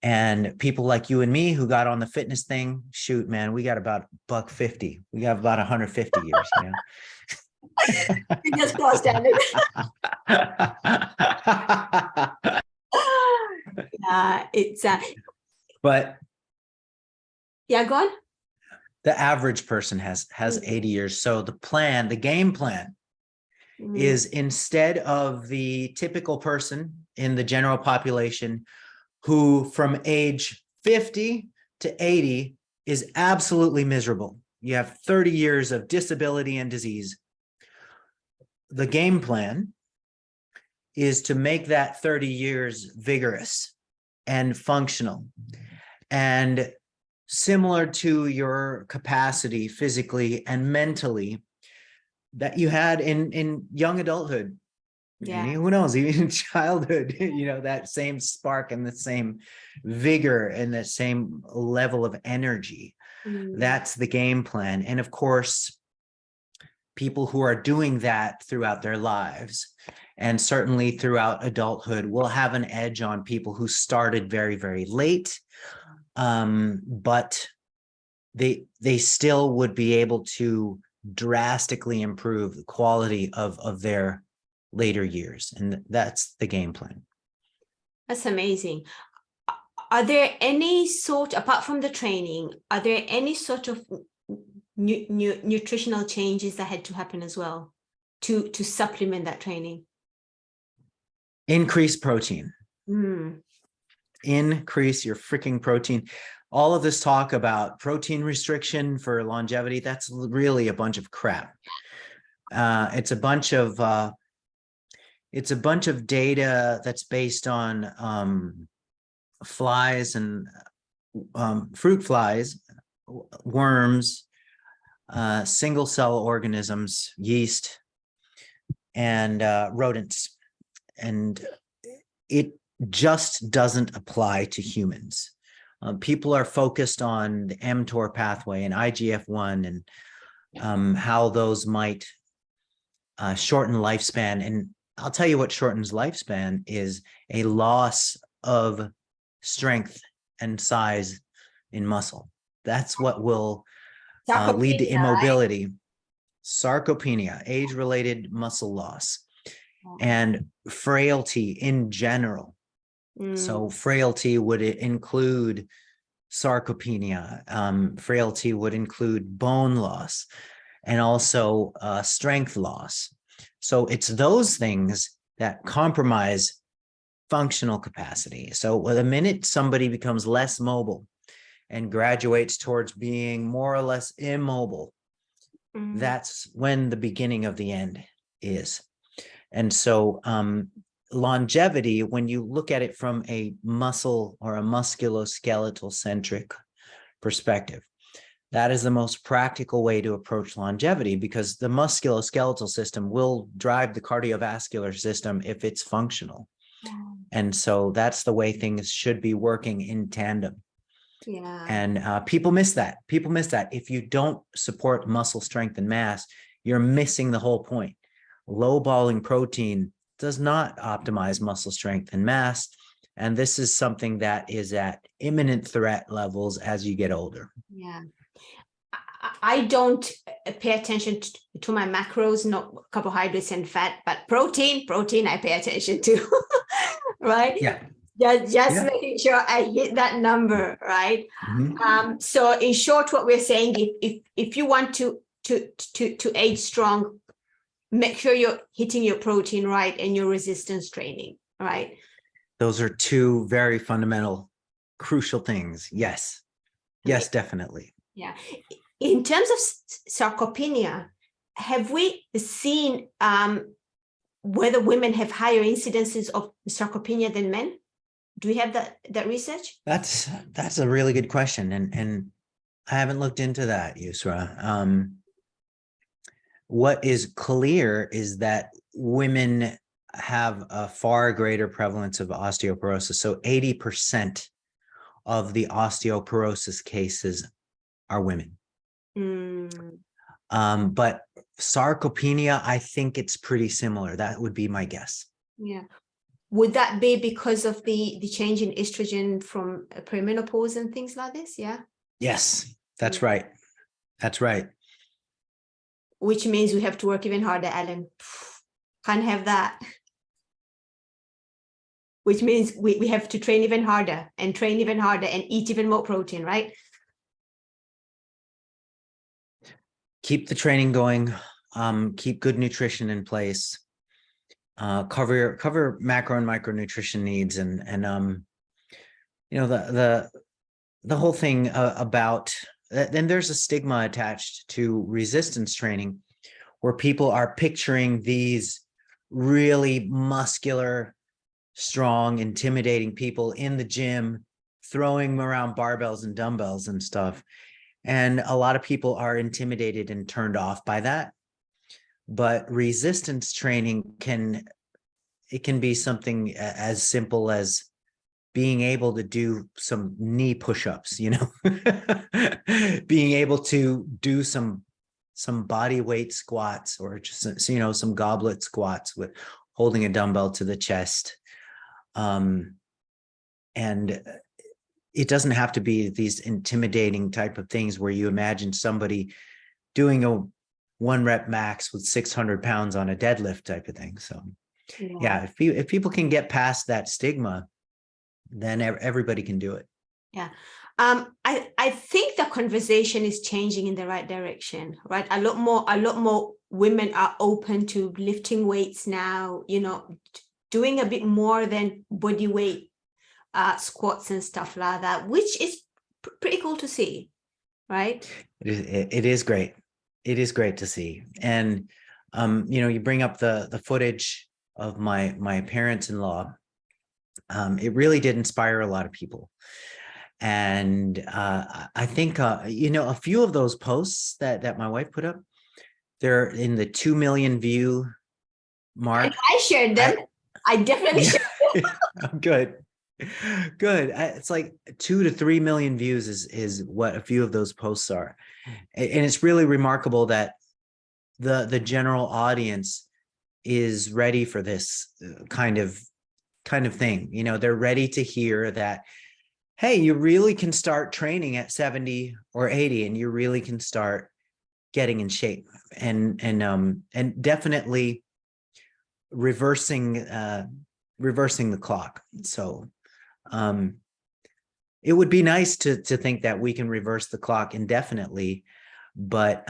And people like you and me who got on the fitness thing, shoot, man, we got about $150. We got about 150 years, you know. Fingers crossed, Alan. It's But yeah, go on. the average person has 80 years. So the game plan is, instead of the typical person in the general population who from age 50 to 80 is absolutely miserable. You have 30 years of disability and disease. The game plan is to make that 30 years vigorous and functional and similar to your capacity physically and mentally that you had in young adulthood. Yeah. Who knows, even in childhood, you know, that same spark and the same vigor and the same level of energy. That's the game plan. And of course, people who are doing that throughout their lives and certainly throughout adulthood will have an edge on people who started very, very late. But they still would be able to drastically improve the quality of their later years. And that's the game plan. That's amazing. Are there any sort, apart from the training, are there any sort of nutritional changes that had to happen as well to supplement that training? Increase protein. Increase your freaking protein. All of this talk about protein restriction for longevity, that's really a bunch of crap. It's a bunch of data that's based on flies and fruit flies, worms, single cell organisms, yeast, and rodents. And it just doesn't apply to humans. People are focused on the mTOR pathway and IGF-1 and how those might shorten lifespan. And I'll tell you what shortens lifespan is a loss of strength and size in muscle. That's what will lead to immobility, sarcopenia, age-related muscle loss, and frailty in general. So frailty would include sarcopenia. Frailty would include bone loss and also strength loss. So it's those things that compromise functional capacity. So the minute somebody becomes less mobile and graduates towards being more or less immobile, that's when the beginning of the end is. And so longevity, when you look at it from a muscle or a musculoskeletal centric perspective, that is the most practical way to approach longevity, because the musculoskeletal system will drive the cardiovascular system if it's functional. And so that's the way things should be working in tandem. Yeah. And people miss that. People miss that. If you don't support muscle strength and mass, you're missing the whole point. Low-balling protein does not optimize muscle strength and mass. And this is something that is at imminent threat levels as you get older. Yeah. I don't pay attention to my macros, not carbohydrates and fat, but protein I pay attention to, right? Yeah. Just making sure I hit that number, right? So in short, what we're saying, if you want to age strong, make sure you're hitting your protein right and your resistance training, right? Those are two very fundamental, crucial things. Yes. Yes, definitely. Yeah. In terms of sarcopenia, have we seen whether women have higher incidences of sarcopenia than men? Do we have that research? That's a really good question. And I haven't looked into that, Yusra. What is clear is that women have a far greater prevalence of osteoporosis. So 80% of the osteoporosis cases are women. But sarcopenia, I think it's pretty similar. That would be my guess. Yeah. would that be because of the change in estrogen from perimenopause and things like this? Yeah. Yes, that's right. That's right. Which means we have to work even harder, Alan. Can't have that. Which means we have to train even harder and eat even more protein, right? Keep the training going. Keep good nutrition in place. Cover macro and micronutrition needs, and you know, the whole thing about, then there's a stigma attached to resistance training where people are picturing these really muscular, strong, intimidating people in the gym throwing around barbells and dumbbells and stuff. And a lot of people are intimidated and turned off by that. But resistance training can be something as simple as being able to do some knee push-ups, you know, being able to do some body weight squats, or just, you know, some goblet squats with holding a dumbbell to the chest. And it doesn't have to be these intimidating type of things where you imagine somebody doing a 1 rep max with 600 pounds on a deadlift type of thing. So yeah, if people can get past that stigma, then everybody can do it. Yeah. I think the conversation is changing in the right direction, right? A lot more women are open to lifting weights now, you know, doing a bit more than body weight squats and stuff like that, which is pretty cool to see, right? It is great. It is great to see. And you know, you bring up the footage of my parents-in-law. It really did inspire a lot of people. And I think, you know, a few of those posts that my wife put up, they're in the 2 million view mark. And I shared them. I definitely shared them. Good. It's like 2 to 3 million views is what a few of those posts are. And it's really remarkable that the general audience is ready for this kind of thing. You know, they're ready to hear that, hey, you really can start training at 70 or 80, and you really can start getting in shape, and definitely reversing the clock. So it would be nice to think that we can reverse the clock indefinitely, but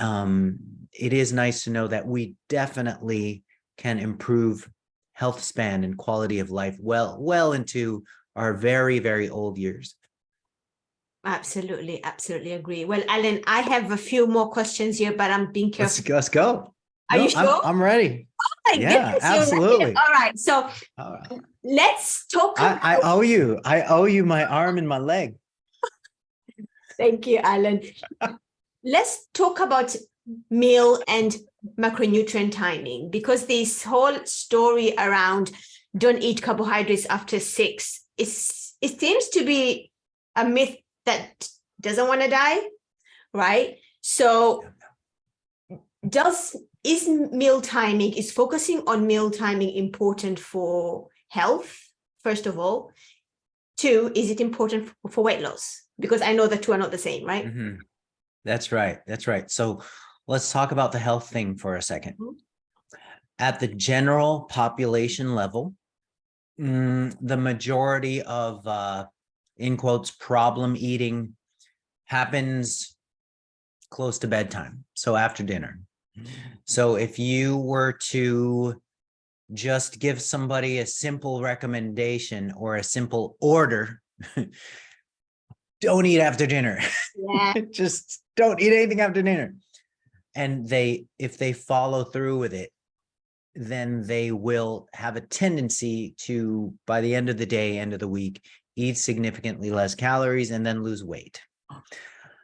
it is nice to know that we definitely can improve health span and quality of life well into our very, very old years. Absolutely agree. Well, Alan, I have a few more questions here, but I'm being careful. Let's go. Are you sure? I'm ready. Oh my goodness, absolutely. All right, so let's talk about... I owe you my arm and my leg. Thank you, Alan. Let's talk about meal and macronutrient timing, because this whole story around don't eat carbohydrates after 6 it seems to be a myth that doesn't want to die, right? So is focusing on meal timing important for health, first of all? 2, is it important for weight loss? Because I know the two are not the same, right? Mm-hmm. That's right. So let's talk about the health thing for a second. Mm-hmm. At the general population level, the majority of, in quotes, problem eating happens close to bedtime, so after dinner. So if you were to just give somebody a simple recommendation or a simple order, don't eat after dinner. Yeah. Just don't eat anything after dinner. And if they follow through with it, then they will have a tendency to, by the end of the day, end of the week, eat significantly less calories and then lose weight.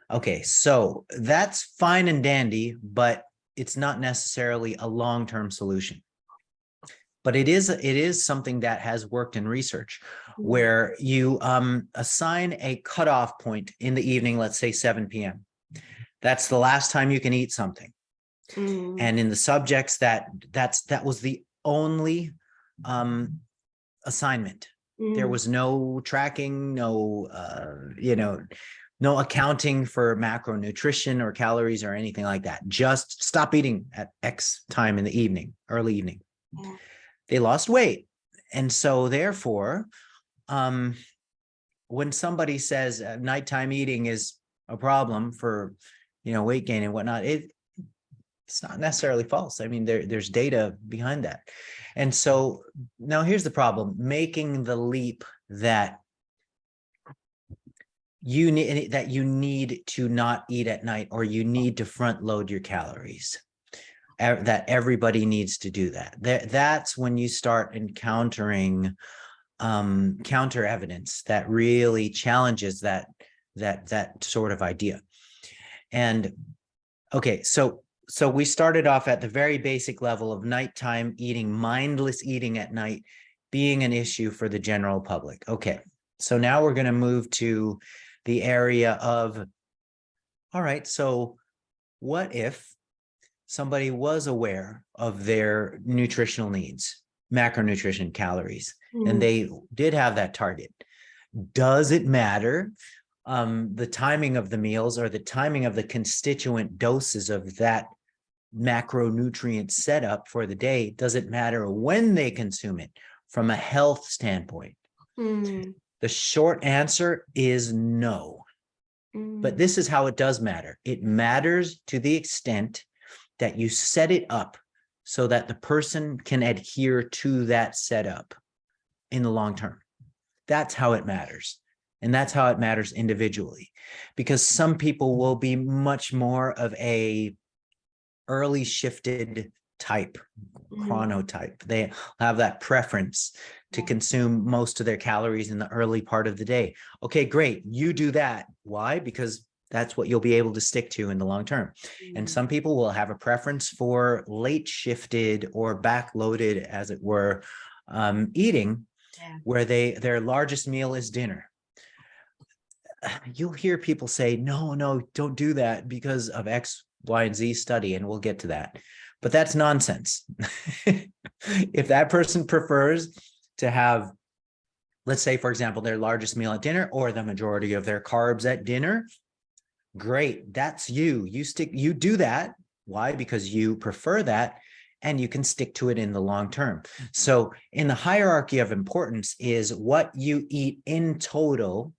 Okay, so that's fine and dandy, but it's not necessarily a long-term solution. But it is something that has worked in research, where you assign a cutoff point in the evening, let's say 7 p.m. That's the last time you can eat something. And in the subjects that was the only assignment. There was no tracking, no, no accounting for macronutrition or calories or anything like that. Just stop eating at X time in the evening, early evening. Yeah. They lost weight. And so therefore, when somebody says nighttime eating is a problem for, weight gain and whatnot, it's not necessarily false. I mean, there's data behind that. And so now here's the problem: making the leap that you need to not eat at night, or you need to front load your calories. That everybody needs to do that. That's when you start encountering counter evidence that really challenges that sort of idea. And okay, so we started off at the very basic level of nighttime eating, mindless eating at night being an issue for the general public. Okay, so now we're going to move to the area of, all right, so what if somebody was aware of their nutritional needs, macronutrition, calories, and they did have that target? Does it matter the timing of the meals or the timing of the constituent doses of that macronutrient setup for the day? Does it matter when they consume it from a health standpoint? The short answer is no. But this is how it does matter. It matters to the extent that you set it up so that the person can adhere to that setup in the long term. That's how it matters. And that's how it matters individually, because some people will be much more of a early shifted type, chronotype. They have that preference to consume most of their calories in the early part of the day. Okay, great. You do that. Why? Because that's what you'll be able to stick to in the long term. And some people will have a preference for late shifted or backloaded, as it were, eating, where their largest meal is dinner. You'll hear people say, no, don't do that because of X, Y, and Z study, and we'll get to that. But that's nonsense. If that person prefers to have, let's say, for example, their largest meal at dinner or the majority of their carbs at dinner, great. That's you. You do that. Why? Because you prefer that, and you can stick to it in the long term. So in the hierarchy of importance is what you eat in total,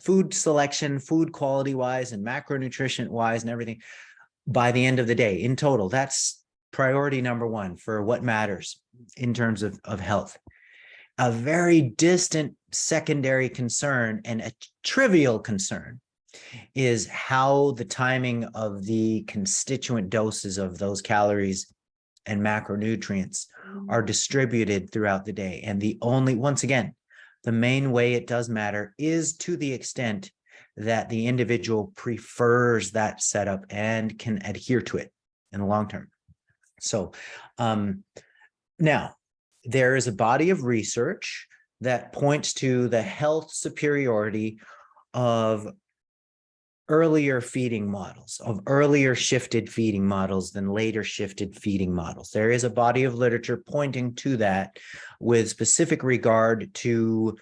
food selection, food quality wise, and macronutrient wise, and everything by the end of the day in total. That's priority number one for what matters in terms of health. A very distant secondary concern, and a trivial concern, is how the timing of the constituent doses of those calories and macronutrients are distributed throughout the day. And once again, the main way it does matter is to the extent that the individual prefers that setup and can adhere to it in the long term. So now there is a body of research that points to the health superiority of earlier feeding models, of earlier shifted feeding models than later shifted feeding models. There is a body of literature pointing to that with specific regard to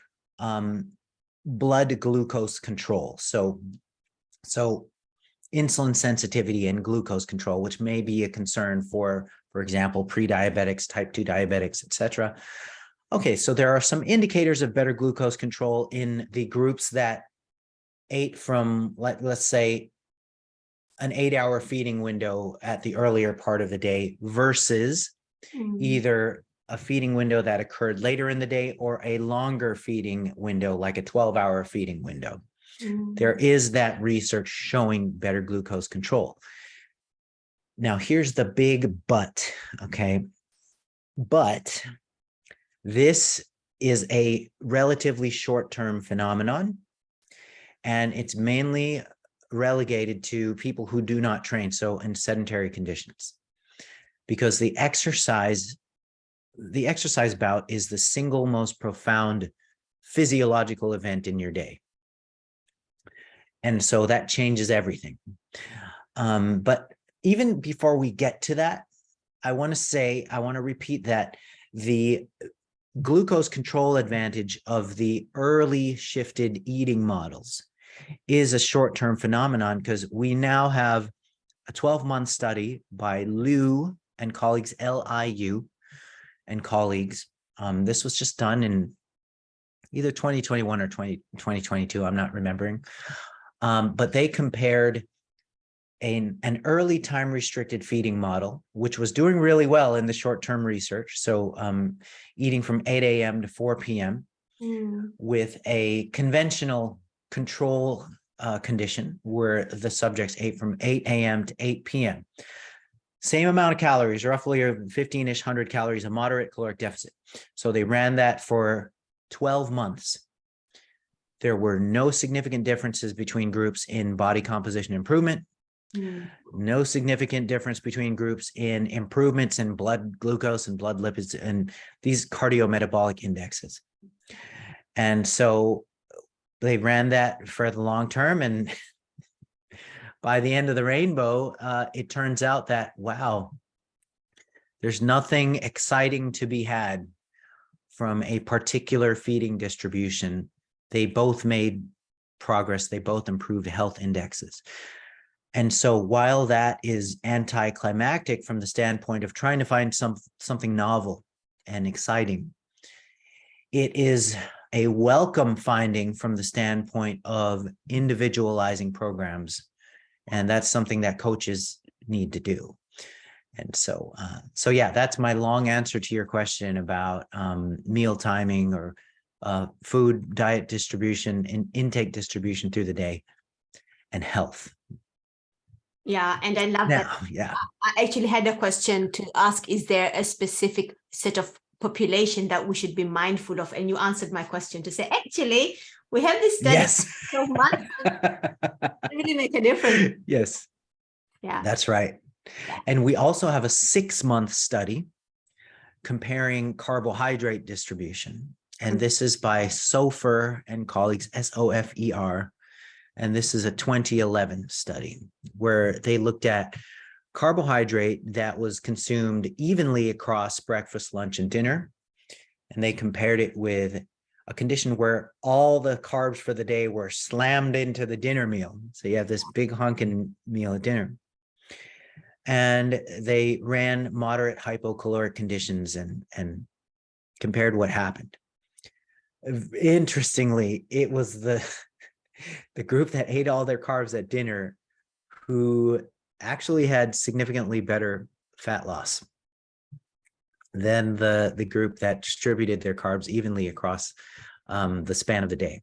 blood glucose control. So insulin sensitivity and glucose control, which may be a concern for example, pre-diabetics, type 2 diabetics, etc. Okay, so there are some indicators of better glucose control in the groups that ate from, let's say, an 8-hour feeding window at the earlier part of the day versus either a feeding window that occurred later in the day or a longer feeding window, like a 12-hour feeding window. There is that research showing better glucose control. Now, here's the big but, okay? But this is a relatively short-term phenomenon, and it's mainly relegated to people who do not train, so in sedentary conditions, because the exercise bout is the single most profound physiological event in your day. And so that changes everything. But even before we get to that, I want to repeat that the glucose control advantage of the early shifted eating models is a short-term phenomenon, because we now have a 12-month study by Liu and colleagues, Liu and colleagues. This was just done in either 2021 or 2022, I'm not remembering. But they compared an early time restricted feeding model, which was doing really well in the short-term research. So eating from 8 a.m. to 4 p.m. with a conventional control condition where the subjects ate from 8 a.m. to 8 p.m. Same amount of calories, roughly 15-ish 100 calories, a moderate caloric deficit. So they ran that for 12 months. There were no significant differences between groups in body composition improvement, no significant difference between groups in improvements in blood glucose and blood lipids and these cardiometabolic indexes. And so they ran that for the long term, and by the end of the rainbow, it turns out that, wow, there's nothing exciting to be had from a particular feeding distribution. They both made progress. They both improved health indexes. And so while that is anticlimactic from the standpoint of trying to find something novel and exciting, it is a welcome finding from the standpoint of individualizing programs. And that's something that coaches need to do. And so, yeah, that's my long answer to your question about meal timing or food diet distribution and intake distribution through the day and health. Yeah, and I love that. Yeah. I actually had a question to ask, is there a specific set of population that we should be mindful of? And you answered my question to say, actually, we have this study. Yes. So much really make a difference. Yes. Yeah. That's right. Yeah. And we also have a 6-month study comparing carbohydrate distribution. And this is by Sofer and colleagues, Sofer. And this is a 2011 study where they looked at carbohydrate that was consumed evenly across breakfast, lunch, and dinner. And they compared it with a condition where all the carbs for the day were slammed into the dinner meal. So you have this big honking meal at dinner. And they ran moderate hypocaloric conditions and compared what happened. Interestingly, it was the group that ate all their carbs at dinner who actually had significantly better fat loss than the group that distributed their carbs evenly across the span of the day.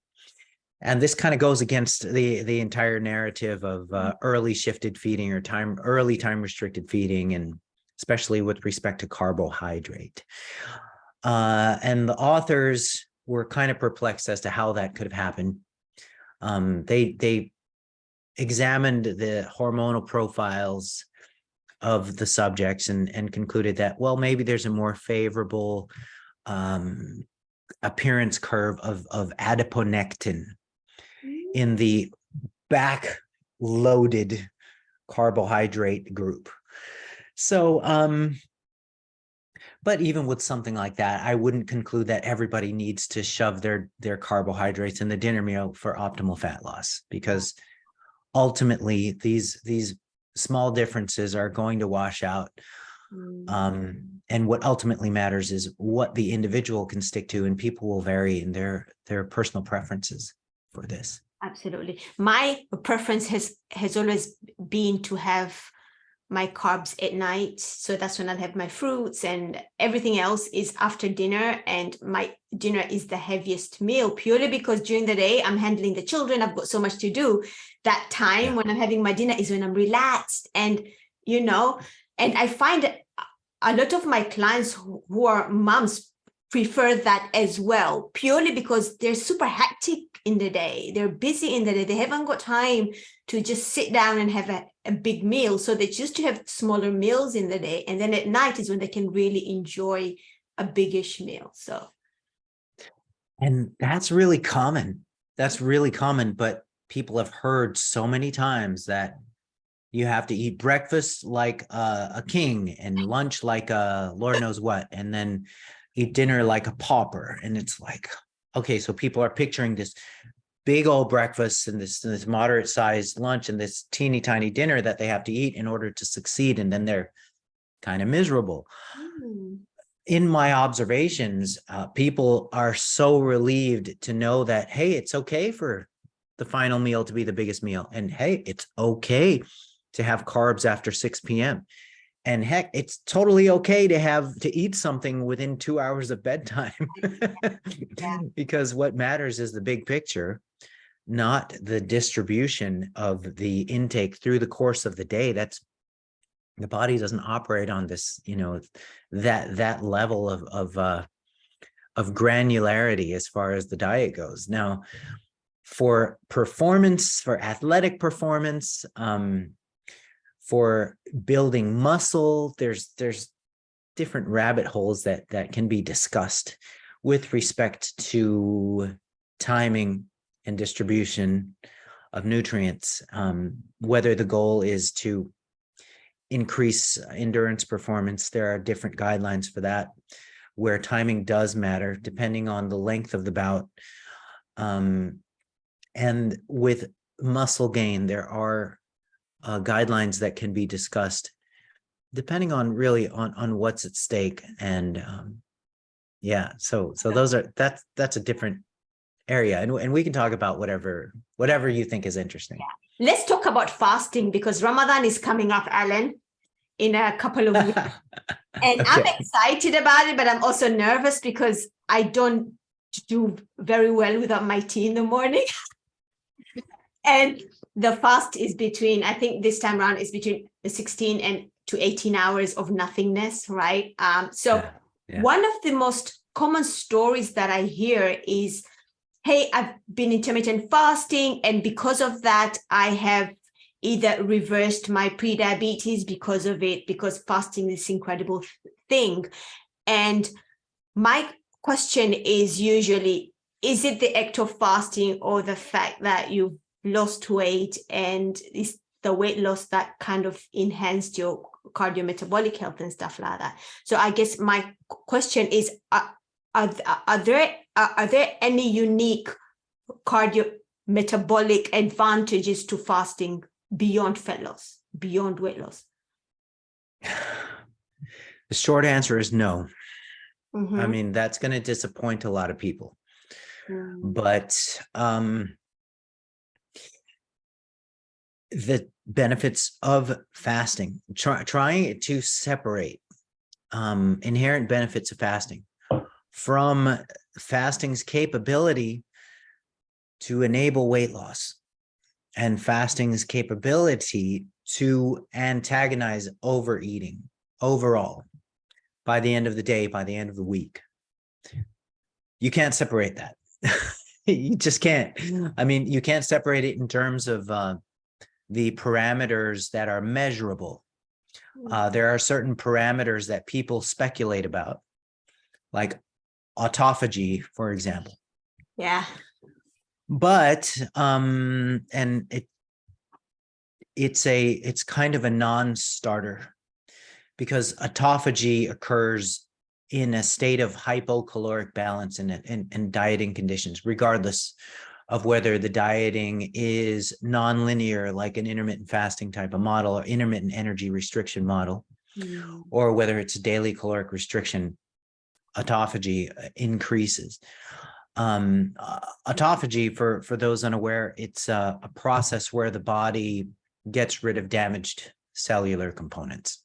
And this kind of goes against the entire narrative of early shifted feeding or early time restricted feeding, and especially with respect to carbohydrate. And the authors were kind of perplexed as to how that could have happened. They examined the hormonal profiles of the subjects and concluded that, well, maybe there's a more favorable appearance curve of adiponectin in the back-loaded carbohydrate group. So, but even with something like that, I wouldn't conclude that everybody needs to shove their carbohydrates in the dinner meal for optimal fat loss, because ultimately these small differences are going to wash out. And what ultimately matters is what the individual can stick to, and people will vary in their personal preferences for this. Absolutely. My preference has always been to have my carbs at night. So that's when I'll have my fruits, and everything else is after dinner. And my dinner is the heaviest meal, purely because during the day I'm handling the children. I've got so much to do. That time when I'm having my dinner is when I'm relaxed. And, and I find that a lot of my clients who are moms prefer that as well, purely because they're super hectic in the day. They're busy in the day. They haven't got time to just sit down and have a big meal. So they choose to have smaller meals in the day. And then at night is when they can really enjoy a biggish meal. So. And that's really common. That's really common. But people have heard so many times that you have to eat breakfast like a king and lunch like a Lord knows what. And then eat dinner like a pauper. And it's like, okay, so people are picturing this big old breakfast and this moderate sized lunch and this teeny tiny dinner that they have to eat in order to succeed. And then they're kind of miserable. In my observations, people are so relieved to know that, hey, it's okay for the final meal to be the biggest meal. And hey, it's okay to have carbs after 6 p.m. And heck, it's totally okay to eat something within 2 hours of bedtime. Yeah. Because what matters is the big picture, not the distribution of the intake through the course of the day. That's the body doesn't operate on this, that level of granularity as far as the diet goes. Now, for performance, for athletic performance, for building muscle, there's different rabbit holes that can be discussed with respect to timing and distribution of nutrients, whether the goal is to increase endurance performance. There are different guidelines for that, where timing does matter depending on the length of the bout. And with muscle gain, there are guidelines that can be discussed depending on really on what's at stake. And so that's a different area, and we can talk about whatever you think is interesting. Yeah. Let's talk about fasting, because Ramadan is coming up, Alan, in a couple of weeks. And okay. I'm excited about it, but I'm also nervous because I don't do very well without my tea in the morning. And the fast is between, I think this time around is between 16 and to 18 hours of nothingness, right? One of the most common stories that I hear is, hey, I've been intermittent fasting, and because of that, I have either reversed my pre-diabetes because of it, because fasting is this incredible thing. And my question is usually, is it the act of fasting or the fact that you've lost weight, and is the weight loss that kind of enhanced your cardiometabolic health and stuff like that? So I guess my question is, are there any unique cardiometabolic advantages to fasting beyond fat loss, beyond weight loss? The short answer is no. Mm-hmm. I mean, that's going to disappoint a lot of people. But the benefits of fasting, trying to separate inherent benefits of fasting from fasting's capability to enable weight loss and fasting's capability to antagonize overeating overall by the end of the day, by the end of the week. You can't separate that. You just can't. I mean, you can't separate it in terms of the parameters that are measurable. There are certain parameters that people speculate about, like autophagy, for example. Yeah. But it's kind of a non-starter, because autophagy occurs in a state of hypocaloric balance in dieting conditions, regardless of whether the dieting is non-linear, like an intermittent fasting type of model or intermittent energy restriction model, or whether it's daily caloric restriction. Autophagy increases. Autophagy, for those unaware, it's a process where the body gets rid of damaged cellular components.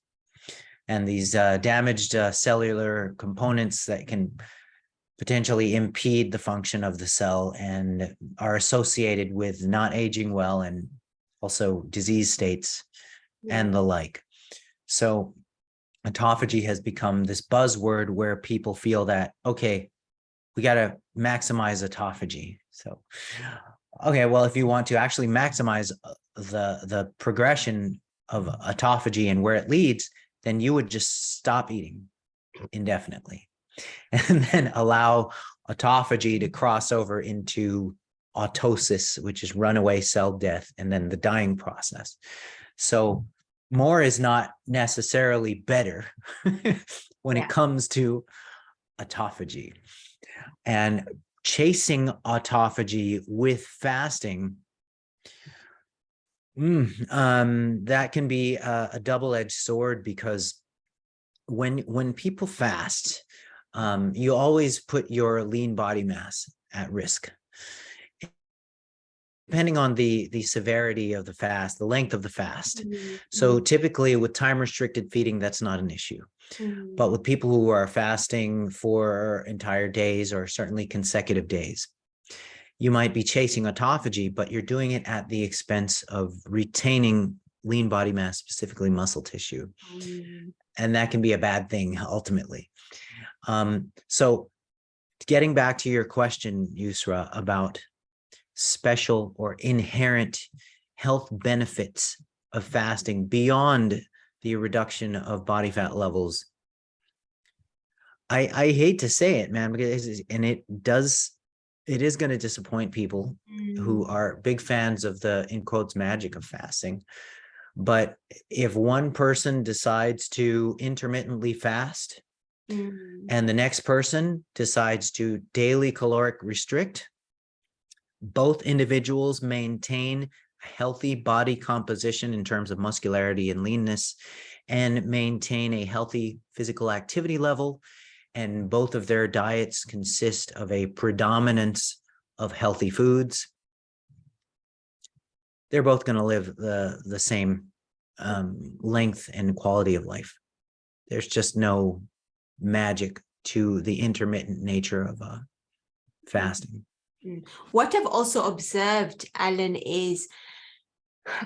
And these damaged cellular components that can potentially impede the function of the cell and are associated with not aging well and also disease states and the like. So autophagy has become this buzzword where people feel that, okay, we got to maximize autophagy. So, okay, well, if you want to actually maximize the progression of autophagy and where it leads, then you would just stop eating indefinitely and then allow autophagy to cross over into autosis, which is runaway cell death, and then the dying process. So more is not necessarily better when it comes to autophagy. And chasing autophagy with fasting, that can be a double-edged sword, because when people fast, you always put your lean body mass at risk. Depending on the severity of the fast, the length of the fast. So typically with time restricted feeding, that's not an issue. But with people who are fasting for entire days or certainly consecutive days, you might be chasing autophagy, but you're doing it at the expense of retaining lean body mass, specifically muscle tissue. And that can be a bad thing ultimately. So getting back to your question, Yusra, about special or inherent health benefits of fasting beyond the reduction of body fat levels, I hate to say it, man, because it is going to disappoint people who are big fans of the, in quotes, magic of fasting. But if one person decides to intermittently fast and the next person decides to daily caloric restrict, both individuals maintain a healthy body composition in terms of muscularity and leanness, and maintain a healthy physical activity level. And both of their diets consist of a predominance of healthy foods. They're both going to live the same length and quality of life. There's just no magic to the intermittent nature of fasting. What I've also observed, Alan, is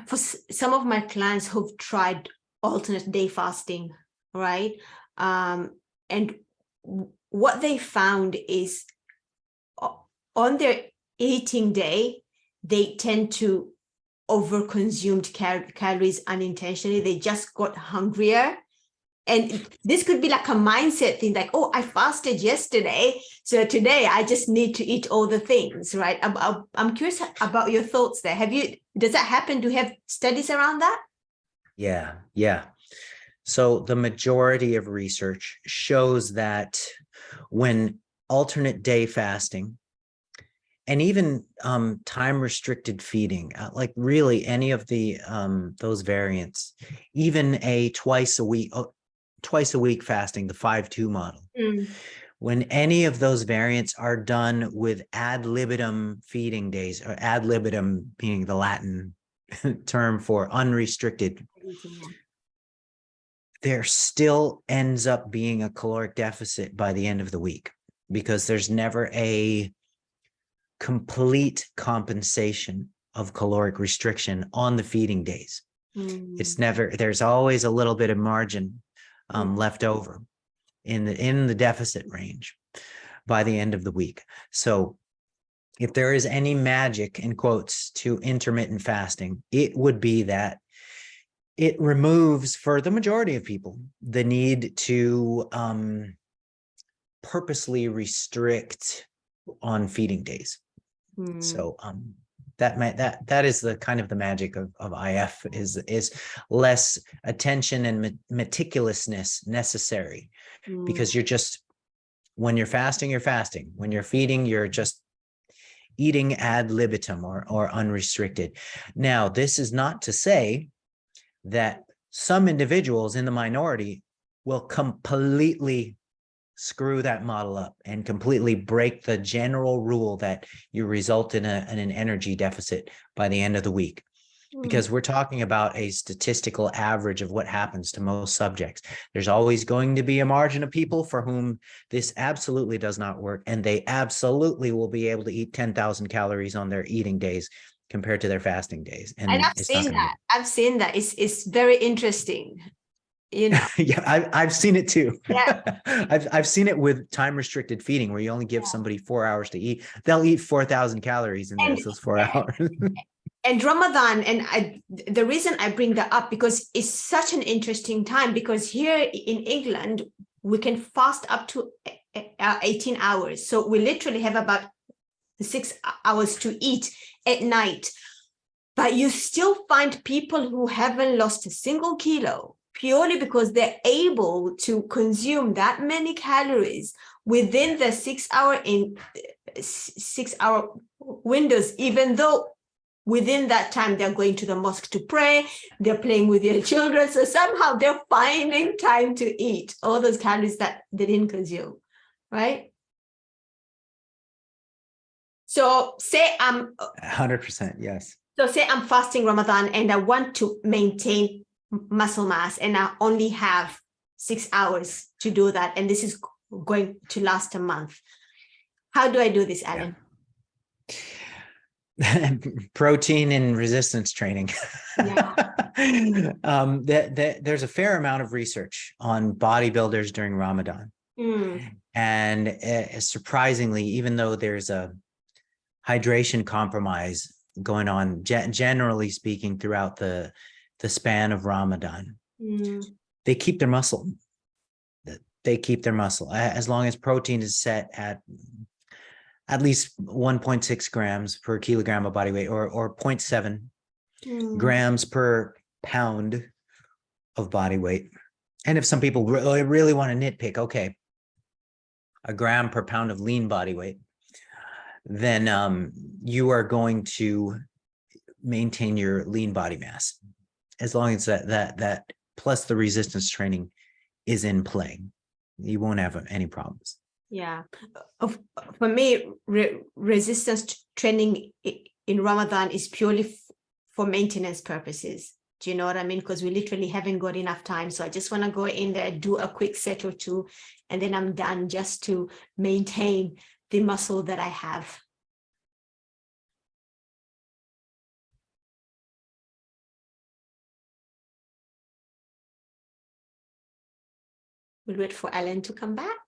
for some of my clients who've tried alternate day fasting, right? And what they found is on their eating day, they tend to overconsumed calories unintentionally. They just got hungrier. And this could be like a mindset thing, like, oh, I fasted yesterday, so today I just need to eat all the things, right? I'm curious about your thoughts there. Does that happen? Do you have studies around that? Yeah. So the majority of research shows that when alternate day fasting and even time restricted feeding, like really any of the those variants, even a twice a week fasting, the 5-2 model, when any of those variants are done with ad libitum feeding days, or ad libitum being the Latin term for unrestricted, there still ends up being a caloric deficit by the end of the week, because there's never a complete compensation of caloric restriction on the feeding days. It's never, there's always a little bit of margin left over in the deficit range by the end of the week. So if there is any magic, in quotes, to intermittent fasting, it would be that it removes, for the majority of people, the need to purposely restrict on feeding days. So that is the kind of the magic of IF, is less attention and meticulousness necessary, because you're just, when you're fasting, you're fasting. When you're feeding, you're just eating ad libitum or unrestricted. Now, this is not to say that some individuals in the minority will completely screw that model up and completely break the general rule that you result in an energy deficit by the end of the week, because we're talking about a statistical average of what happens to most subjects. There's always going to be a margin of people for whom this absolutely does not work, and they absolutely will be able to eat 10,000 calories on their eating days compared to their fasting days. And I've seen that. I've seen that. It's very interesting. You know. Yeah, I've seen it too. Yeah. I've seen it with time restricted feeding, where you only give somebody 4 hours to eat. They'll eat 4,000 calories in those 4 hours. And Ramadan, and the reason I bring that up, because it's such an interesting time, because here in England, we can fast up to 18 hours. So we literally have about 6 hours to eat at night. But you still find people who haven't lost a single kilo, purely because they're able to consume that many calories within the 6 hour windows, even though within that time they're going to the mosque to pray, they're playing with their children. So somehow they're finding time to eat all those calories that they didn't consume, right? So say I'm 100%, yes. So say I'm fasting Ramadan and I want to maintain muscle mass and I only have 6 hours to do that. And this is going to last a month. How do I do this, Alan? Yeah. Protein and resistance training. Yeah. There's a fair amount of research on bodybuilders during Ramadan. And surprisingly, even though there's a hydration compromise going on, generally speaking, throughout the span of Ramadan, they keep their muscle. They keep their muscle as long as protein is set at least 1.6 grams per kilogram of body weight, or 0.7 grams per pound of body weight. And if some people really want to nitpick, okay, a gram per pound of lean body weight, then you are going to maintain your lean body mass as long as that plus the resistance training is in play. You won't have any problems. Yeah. For me, resistance training in Ramadan is purely for maintenance purposes. Do you know what I mean? Because we literally haven't got enough time. So I just want to go in there, do a quick set or two, and then I'm done, just to maintain the muscle that I have. We'll wait for Alan to come back.